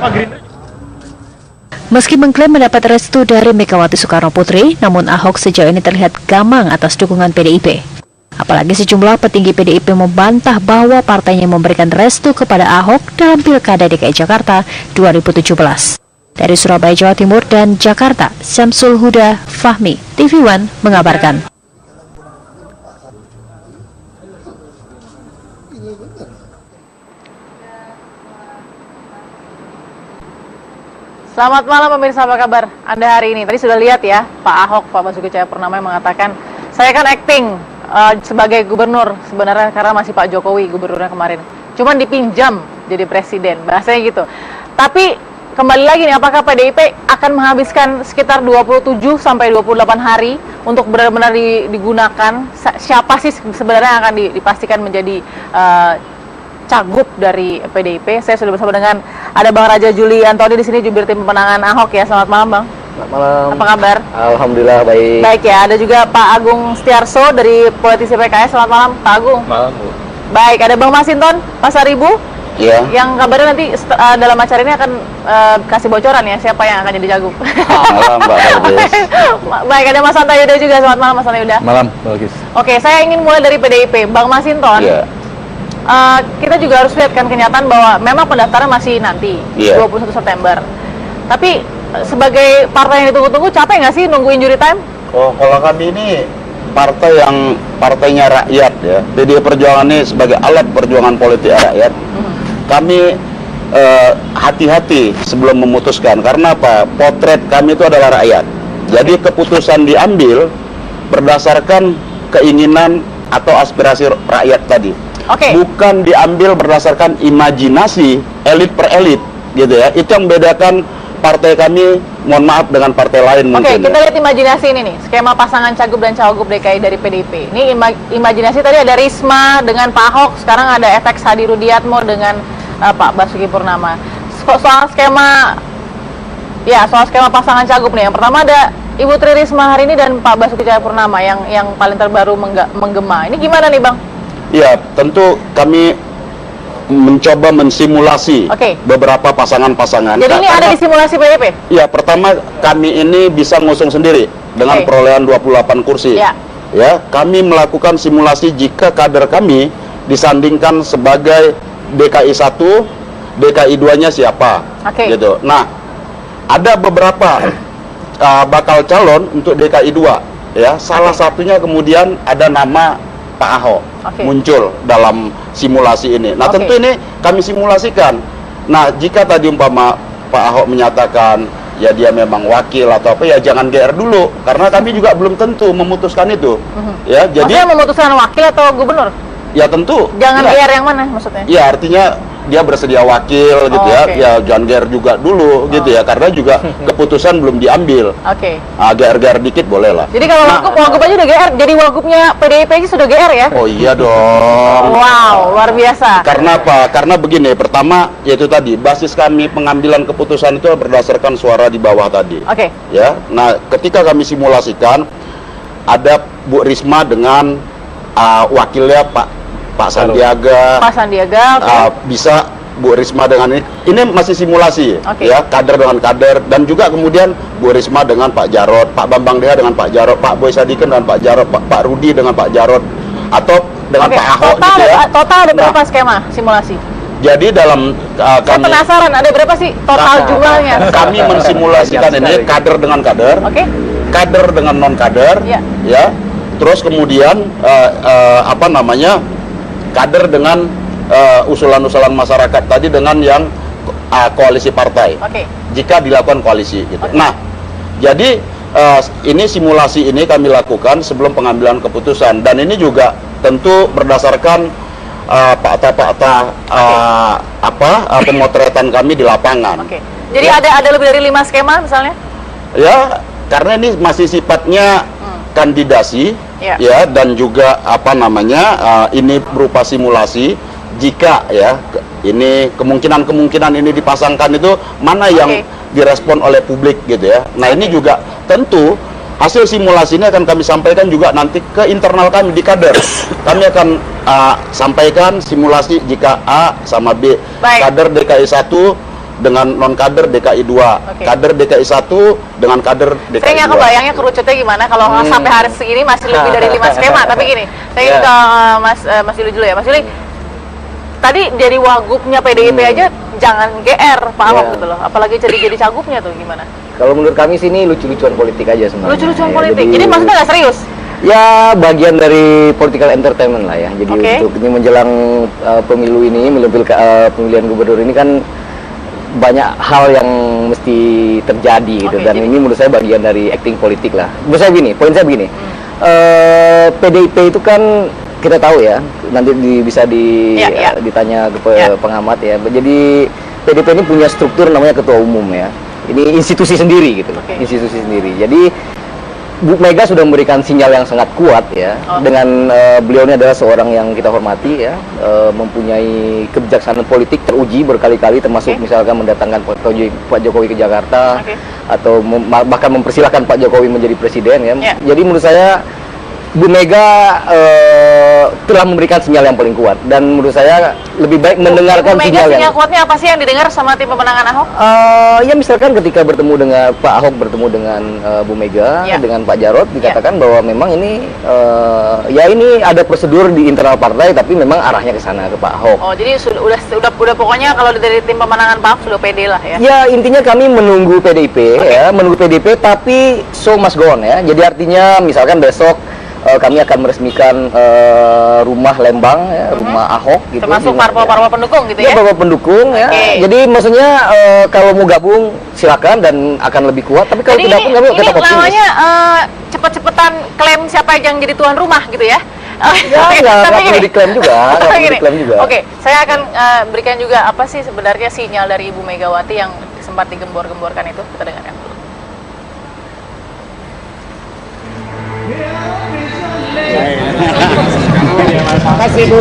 Meski mengklaim mendapat restu dari Megawati Soekarno Putri, namun Ahok sejauh ini terlihat gamang atas dukungan PDIP. Apalagi sejumlah petinggi PDIP membantah bahwa partainya memberikan restu kepada Ahok dalam Pilkada DKI Jakarta 2017. Dari Surabaya, Jawa Timur dan Jakarta, Syamsul Huda Fahmi, TV One mengabarkan. Selamat malam pemirsa, apa kabar Anda hari ini? Tadi sudah lihat ya, Pak Ahok, Pak Basuki Cahayapurnama yang mengatakan, saya kan acting sebagai gubernur sebenarnya karena masih Pak Jokowi gubernurnya kemarin. Cuman dipinjam jadi presiden, bahasanya gitu. Tapi kembali lagi nih, apakah PDIP akan menghabiskan sekitar 27 sampai 28 hari untuk benar-benar digunakan? Siapa sih sebenarnya yang akan dipastikan menjadi cagup dari PDIP? Saya sudah bersama dengan ada Bang Raja Juli Antoni di sini, jubir tim pemenangan Ahok ya. Selamat malam, Bang. Selamat malam. Apa kabar? Alhamdulillah baik. Baik ya, ada juga Pak Agung Setiarso dari politisi PKS. Selamat malam, Pak Agung. Malam, Bu. Baik, ada Bang Masinton Pasaribu. Iya. Yang kabarnya nanti dalam acara ini akan kasih bocoran ya siapa yang akan jadi cagup. Malam, Mbak Fadis. Baik, ada Mas Santa Yuda juga. Selamat malam, Mas Santa Yuda. Malam, bagus. Oke, saya ingin mulai dari PDIP. Bang Masinton. Iya. Kita juga harus lihat kan kenyataan bahwa memang pendaftaran masih nanti 21 September. Tapi sebagai partai yang ditunggu-tunggu, capek nggak sih nunggu injury time? Oh, kalau kami ini partai yang partainya rakyat ya. PDI Perjuangan ini sebagai alat perjuangan politik rakyat. Kami hati-hati sebelum memutuskan, karena apa? Potret kami itu adalah rakyat. Jadi keputusan diambil berdasarkan keinginan atau aspirasi rakyat tadi. Bukan diambil berdasarkan imajinasi elit per elit, gitu ya. Itu yang membedakan partai kami, mohon maaf, dengan partai lain mungkin. Kita lihat imajinasi ini nih, skema pasangan cagup dan cawagup DKI dari PDIP. Ini imajinasi tadi ada Risma dengan Pak Ahok, sekarang ada FX Hadi Rudiatmo dengan Pak Basuki Purnama. Soal skema pasangan cagup nih, yang pertama ada Ibu Tri Risma hari ini dan Pak Basuki Cahayapurnama yang paling terbaru menggema. Ini gimana nih, Bang? Ya, tentu kami mencoba mensimulasi beberapa pasangan-pasangan. Jadi ini ada di simulasi PDIP? Ya, pertama kami ini bisa ngusung sendiri dengan perolehan 28 kursi. Ya, kami melakukan simulasi jika kader kami disandingkan sebagai DKI 1, DKI 2-nya siapa. Gitu. Nah, ada beberapa bakal calon untuk DKI 2 ya. Salah satunya kemudian ada nama Pak Ahok muncul dalam simulasi ini. Nah, tentu ini kami simulasikan. Nah, jika tadi umpama Pak Ahok menyatakan ya dia memang wakil atau apa, ya jangan GR dulu, karena kami juga belum tentu memutuskan itu. Ya, jadi maksudnya memutuskan wakil atau gubernur? Ya tentu. Jangan ya. GR yang mana maksudnya? Ya artinya dia bersedia wakil gitu ya. Okay. Ya jangan GR juga dulu gitu ya, karena juga keputusan belum diambil. Oke. GR dikit boleh lah. Jadi kalau wagub aja udah GR, jadi wagubnya PDIP aja sudah GR ya? Oh iya dong. Wow, luar biasa. Karena apa? Karena begini, pertama yaitu tadi basis kami pengambilan keputusan itu berdasarkan suara di bawah tadi. Oke. Ya. Nah, ketika kami simulasikan ada Bu Risma dengan wakilnya Pak Sandiaga. Pak Sandiaga, bisa Bu Risma dengan ini masih simulasi, ya, kader dengan kader, dan juga kemudian Bu Risma dengan Pak Jarod, Pak Bambang Deha dengan Pak Jarod, Pak Boy Sadikin dengan Pak Jarod, Pak Rudi dengan Pak Jarod, atau dengan Pak Ahok gitu ya. Total ada berapa skema simulasi? Jadi dalam saya penasaran ada berapa sih total jumlahnya? Kami mensimulasikan ini kader dengan kader, kader dengan non kader, ya. Terus kemudian kader dengan usulan-usulan masyarakat tadi dengan yang koalisi partai. Jika dilakukan koalisi gitu. Nah, jadi ini simulasi ini kami lakukan sebelum pengambilan keputusan, dan ini juga tentu berdasarkan fakta-fakta pemotretan kami di lapangan. Jadi ada lebih dari 5 skema misalnya? Ya, karena ini masih sifatnya kandidasi, ya, dan juga ini berupa simulasi. Jika ya ini kemungkinan ini dipasangkan, itu mana yang direspon oleh publik gitu ya. Nah, ini juga tentu hasil simulasi ini akan kami sampaikan juga nanti ke internal kami di kader. Kami akan sampaikan simulasi jika A sama B, kader DKI 1 dengan non kader DKI 2, kader DKI 1 dengan kader DKI 2. Saya nggak kebayangnya kerucutnya gimana kalau sampai hari segini masih lebih dari 5 skema. Tapi gini, saya ingin ke Mas Yuli dulu ya. Mas Yuli, tadi jadi wagubnya PDIP aja jangan GR Pak Ahok gitu loh. Apalagi jadi cagupnya tuh gimana? Kalau menurut kami sih ini lucu-lucuan politik aja sebenarnya. Lucu-lucuan politik. Jadi maksudnya nggak serius? Ya, bagian dari political entertainment lah ya. Jadi untuk ini menjelang pemilu ini, pemilihan gubernur ini kan banyak hal yang mesti terjadi gitu, dan ini menurut saya bagian dari acting politik lah. Menurut saya begini, poin saya begini, PDIP itu kan kita tahu ya, nanti bisa ditanya ke pengamat ya. Jadi PDIP ini punya struktur namanya ketua umum ya. Ini institusi sendiri gitu, institusi sendiri. Jadi Bu Mega sudah memberikan sinyal yang sangat kuat ya, dengan beliau ini adalah seorang yang kita hormati ya, mempunyai kebijaksanaan politik teruji berkali-kali, termasuk misalkan mendatangkan Pak Jokowi ke Jakarta, atau bahkan mempersilahkan Pak Jokowi menjadi presiden ya. Jadi menurut saya Bu Mega telah memberikan sinyal yang paling kuat, dan menurut saya lebih baik mendengarkan sinyal kuatnya apa sih yang didengar sama tim pemenangan Ahok? Ya misalkan ketika bertemu dengan Pak Ahok, bertemu dengan Bu Mega, dengan Pak Jarod, dikatakan bahwa memang ini ya ini ada prosedur di internal partai, tapi memang arahnya ke sana, ke Pak Ahok. Oh, jadi udah pokoknya kalau dari tim pemenangan Pak Ahok sudah pede lah ya? Ya, intinya kami menunggu PDIP ya, menunggu PDIP, tapi show must go on ya. Jadi artinya misalkan besok kami akan meresmikan rumah Lembang ya, rumah Ahok gitu. Termasuk parpol-parpol pendukung gitu ya? Parpol pendukung ya. Jadi maksudnya kalau mau gabung silakan dan akan lebih kuat. Tapi kalau tidak pun kami tetap optimis. Ini namanya cepet-cepetan klaim siapa yang jadi tuan rumah gitu ya? Nggak perlu diklaim juga. Oke, saya akan berikan juga apa sih sebenarnya sinyal dari Ibu Megawati yang sempat digembor-gemborkan itu. Kita dengarkan dulu. Makasih Bu.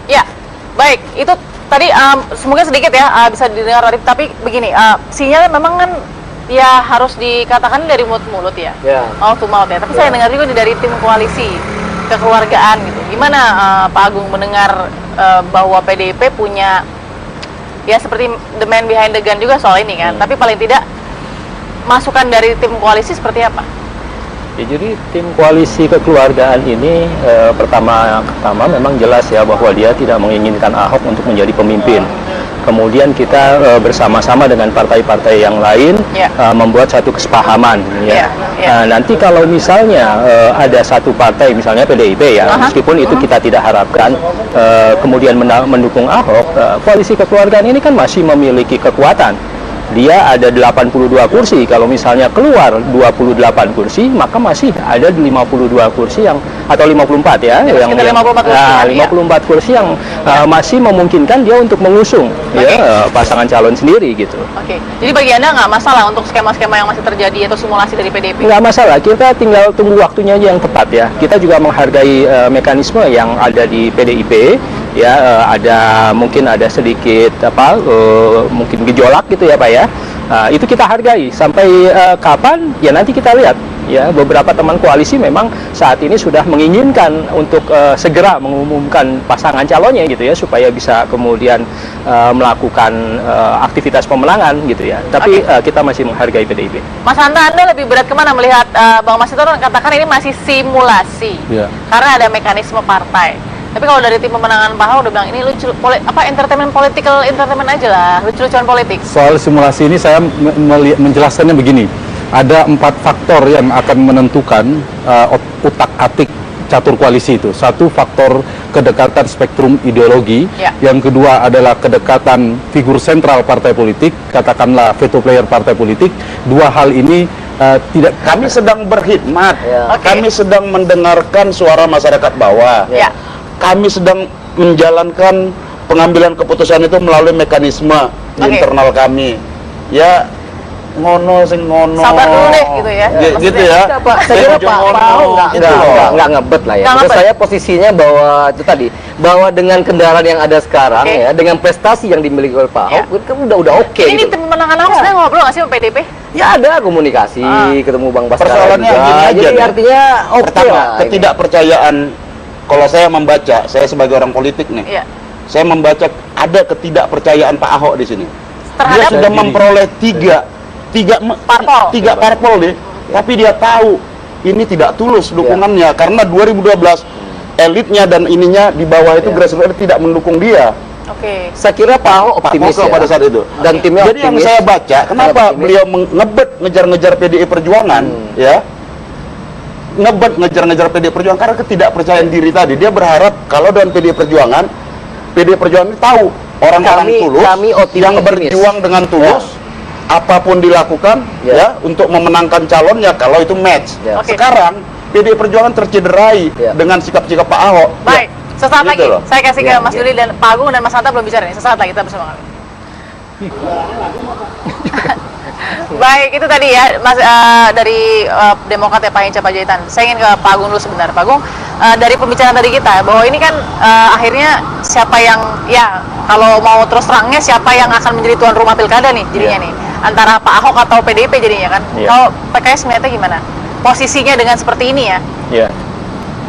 Ya, baik. Itu tadi semoga sedikit ya bisa didengar tadi. Tapi begini, sinyal memang kan ya harus dikatakan dari mulut ke mulut ya. Mouth to mouth ya. Tapi saya dengar juga dari tim koalisi kekeluargaan gitu. Gimana Pak Agung mendengar bahwa PDIP punya ya seperti the man behind the gun juga soal ini kan, tapi paling tidak masukan dari tim koalisi seperti apa? Ya, jadi tim koalisi kekeluargaan ini pertama memang jelas ya bahwa dia tidak menginginkan Ahok untuk menjadi pemimpin. kemudian kita bersama-sama dengan partai-partai yang lain membuat satu kesepahaman ya. Nanti kalau misalnya ada satu partai misalnya PDIP ya, meskipun itu kita tidak harapkan kemudian mendukung Ahok, koalisi kekeluargaan ini kan masih memiliki kekuatan. Dia ada 82 kursi, kalau misalnya keluar 28 kursi, maka masih ada 52 kursi yang, atau 54 ya, yang 54 kursi yang masih memungkinkan dia untuk mengusung ya, pasangan calon sendiri gitu. Jadi bagi Anda nggak masalah untuk skema-skema yang masih terjadi atau simulasi dari PDIP? Nggak masalah, kita tinggal tunggu waktunya aja yang tepat ya. Kita juga menghargai mekanisme yang ada di PDIP. Ya, mungkin ada sedikit mungkin gejolak gitu ya Pak ya. Itu kita hargai sampai kapan ya nanti kita lihat ya. Beberapa teman koalisi memang saat ini sudah menginginkan untuk segera mengumumkan pasangan calonnya gitu ya, supaya bisa kemudian melakukan aktivitas pemenangan gitu ya. Tapi kita masih menghargai PDIP. Mas Hanta, Anda lebih berat kemana melihat Bang Mas Hinton katakan ini masih simulasi karena ada mekanisme partai. Tapi kalau dari tim pemenangan Pak Ahok udah bilang ini lucu, political entertainment aja lah, lucu-lucuan politik. Soal simulasi ini saya menjelaskannya begini, ada 4 faktor yang akan menentukan utak-atik catur koalisi itu. Satu, faktor kedekatan spektrum ideologi. Yang kedua adalah kedekatan figur sentral partai politik, katakanlah veto player partai politik. Dua hal ini tidak. Kami sedang berkhidmat, kami sedang mendengarkan suara masyarakat bawah. Kami sedang menjalankan pengambilan keputusan itu melalui mekanisme internal kami. Ya, ngono sing ngono. Sabar dulu deh gitu ya. Gitu ya. Saya kira Pak Ahok nggak ngebet lah ya. Menurut saya posisinya bahwa itu tadi, bahwa dengan kendaraan yang ada sekarang ya, dengan prestasi yang dimiliki oleh Pak Ahok, kan udah oke. Ini gitu. tim pemenangan Ahok sebenarnya ngobrol nggak sih sama PDIP? Ya ada komunikasi, ketemu Bang Baskara Persoalannya juga. gini aja Jadi deh. artinya oke lah. Ketidakpercayaan. Kalau saya membaca, saya sebagai orang politik nih, saya membaca ada ketidakpercayaan Pak Ahok di sini. Dia sudah memperoleh tiga parpol deh, tapi dia tahu ini tidak tulus dukungannya karena 2012 elitnya dan ininya di bawah itu grassroots tidak mendukung dia. Saya kira Pak Ahok optimis ya pada saat itu. Dan timnya jadi yang saya baca, kenapa beliau ngebet ngejar-ngejar PDI Perjuangan, ya? Ngebet ngejar-ngejar PDI Perjuangan karena ketidakpercayaan diri tadi. Dia berharap kalau dengan PDI Perjuangan ini tahu orang-orang tulus yang berjuang dengan tulus, apapun dilakukan ya untuk memenangkan calonnya kalau itu match. Sekarang PDI Perjuangan tercederai dengan sikap-sikap Pak Ahok. Baik, sesaat lagi loh. saya kasih ke Mas Yuli dan Pak Agung dan Mas Hanta belum bicara nih. Sesaat lagi kita bersama kami. Baik, itu tadi ya Mas dari Demokrat ya Pak Hinca Panjaitan. Saya ingin ke Pak Agung dulu sebentar. Pak Agung, dari pembicaraan tadi kita bahwa ini kan akhirnya siapa yang kalau mau terus terangnya siapa yang akan menjadi tuan rumah pilkada nih jadinya nih, antara Pak Ahok atau PDIP jadinya kan. Kalau PKS melihatnya gimana posisinya dengan seperti ini ya?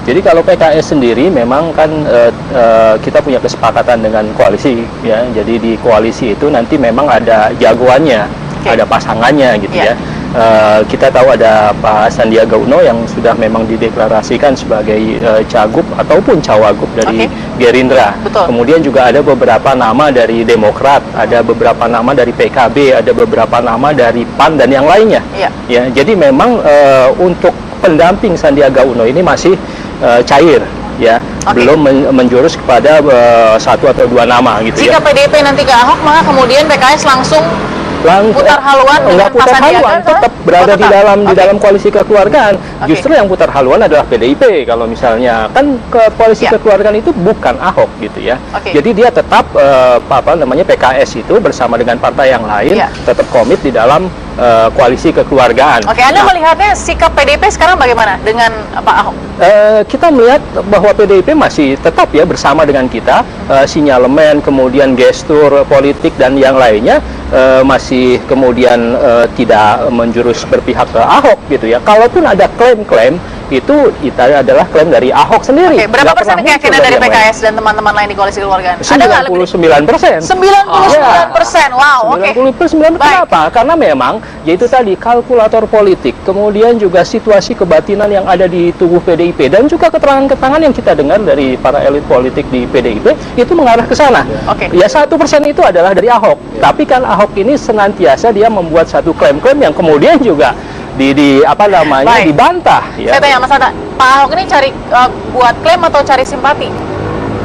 Jadi kalau PKS sendiri memang kan kita punya kesepakatan dengan koalisi ya. Jadi di koalisi itu nanti memang ada jagoannya, ada pasangannya gitu ya. Kita tahu ada Pak Sandiaga Uno yang sudah memang dideklarasikan sebagai cagup ataupun cawagup dari Gerindra. Kemudian juga ada beberapa nama dari Demokrat, ada beberapa nama dari PKB, ada beberapa nama dari PAN dan yang lainnya. Ya, jadi memang untuk pendamping Sandiaga Uno ini masih cair ya, belum menjurus kepada satu atau dua nama gitu. Jika PDIP nanti ke Ahok, maka kemudian PKS langsung putar haluan dengan putar haluan, tetap berada di dalam koalisi kekeluargaan. Justru yang putar haluan adalah PDIP kalau misalnya kan ke koalisi kekeluargaan itu bukan Ahok gitu ya. Jadi dia tetap PKS itu bersama dengan partai yang lain tetap komit di dalam koalisi kekeluargaan. Anda melihatnya sikap PDIP sekarang bagaimana dengan Pak Ahok? Kita melihat bahwa PDIP masih tetap ya bersama dengan kita, sinyalemen, kemudian gestur politik dan yang lainnya masih kemudian tidak menjurus berpihak ke Ahok gitu ya. Kalaupun ada klaim-klaim itu adalah klaim dari Ahok sendiri. Oke, berapa persen keyakinan dari PKS dan teman-teman lain di koalisi keluargaan? Ada nggak lebih? 99%. 99%, wow, oke. 99%, kenapa? Karena memang, yaitu tadi, kalkulator politik, kemudian juga situasi kebatinan yang ada di tubuh PDIP, dan juga keterangan-keterangan yang kita dengar dari para elit politik di PDIP, itu mengarah ke sana. Oke. Ya, 1% itu adalah dari Ahok. Tapi kan Ahok ini senantiasa dia membuat satu klaim-klaim yang kemudian juga dibantah. Ya. Saya tanya Mas Anta, Pak Ahok ini cari buat klaim atau cari simpati?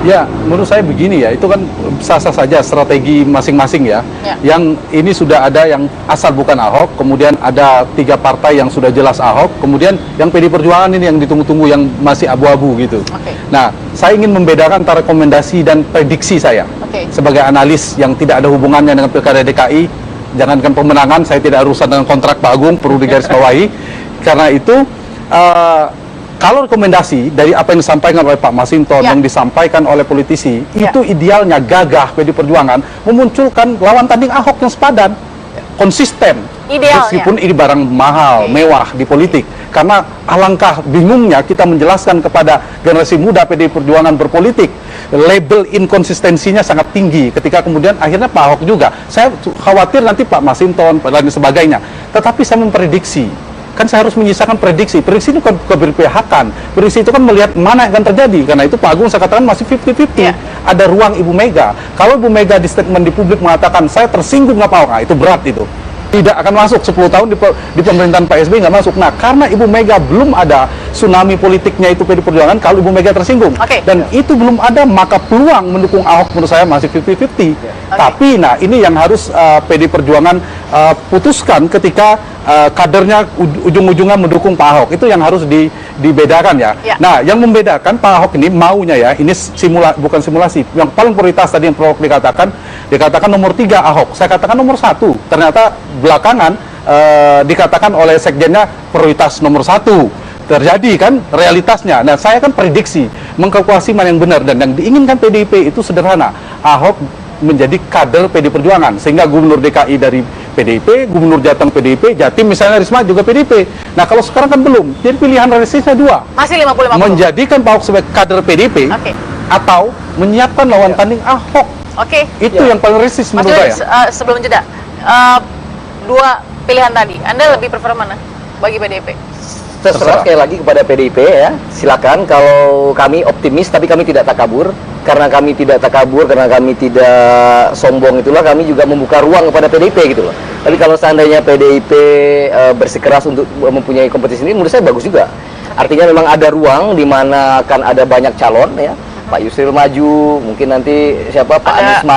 Ya, menurut saya begini ya, itu kan sah-sah saja strategi masing-masing ya. Yang ini sudah ada yang asal bukan Ahok, kemudian ada 3 partai yang sudah jelas Ahok, kemudian yang PD Perjuangan ini yang ditunggu-tunggu yang masih abu-abu gitu. Nah, saya ingin membedakan antara rekomendasi dan prediksi saya. Sebagai analis yang tidak ada hubungannya dengan Pilkada DKI, jangankan pemenangan, saya tidak urusan dengan kontrak Pak Agung, perlu digarisbawahi. Karena itu, kalau rekomendasi dari apa yang disampaikan oleh Pak Masinton, yang disampaikan oleh politisi, itu idealnya gagah PD Perjuangan memunculkan lawan tanding Ahok yang sepadan, konsisten. Meskipun ini barang mahal, mewah di politik. Karena alangkah bingungnya kita menjelaskan kepada generasi muda PD Perjuangan berpolitik, label inkonsistensinya sangat tinggi ketika kemudian akhirnya Pak Ahok juga. Saya khawatir nanti Pak Masinton dan sebagainya. Tetapi saya memprediksi, kan saya harus menyisakan prediksi. Prediksi itu kan keberpihakan. Prediksi itu kan melihat mana yang akan terjadi. Karena itu Pak Agung saya katakan masih 50-50. Ada ruang Ibu Mega. Kalau Ibu Mega di statement di publik mengatakan saya tersinggung nggak Pak Ahok, itu berat itu. Tidak akan masuk 10 tahun di pemerintahan Pak SBY nggak masuk. Nah, karena Ibu Mega belum ada tsunami politiknya itu PD Perjuangan kalau Ibu Mega tersinggung. Dan itu belum ada, maka peluang mendukung Ahok menurut saya masih 50-50. Tapi, nah ini yang harus PD Perjuangan putuskan ketika kadernya ujung-ujungnya mendukung Pak Ahok. Itu yang harus dibedakan ya. Nah, yang membedakan Pak Ahok ini maunya ya, ini bukan simulasi. Yang paling prioritas tadi yang Prof dikatakan nomor 3 Ahok. Saya katakan nomor 1. Ternyata belakangan dikatakan oleh sekjennya prioritas nomor 1. Terjadi kan realitasnya. Nah, saya kan prediksi mengkalkulasi mana yang benar, dan yang diinginkan PDIP itu sederhana. Ahok menjadi kader PD Perjuangan, sehingga gubernur DKI dari PDIP, gubernur Jateng PDIP, Jatim misalnya Risma juga PDIP. Nah, kalau sekarang kan belum. Jadi pilihan realistisnya 2. Masih 50-50. Menjadikan Pak Ahok sebagai kader PDIP atau menyiapkan lawan tanding Ahok. Itu yang paling realistis menurut saya. Sebelum jeda, 2 pilihan tadi, Anda lebih prefer mana bagi PDIP? Terserah sekali lagi kepada PDIP ya. Silakan, kalau kami optimis tapi kami tidak takabur. Karena kami tidak takabur, karena kami tidak sombong, itulah kami juga membuka ruang kepada PDIP gitu loh. Tapi kalau seandainya PDIP bersikeras untuk mempunyai kompetisi ini, menurut saya bagus juga. Artinya memang ada ruang di mana akan ada banyak calon ya. Pak Yusril maju, mungkin nanti siapa Pak Anies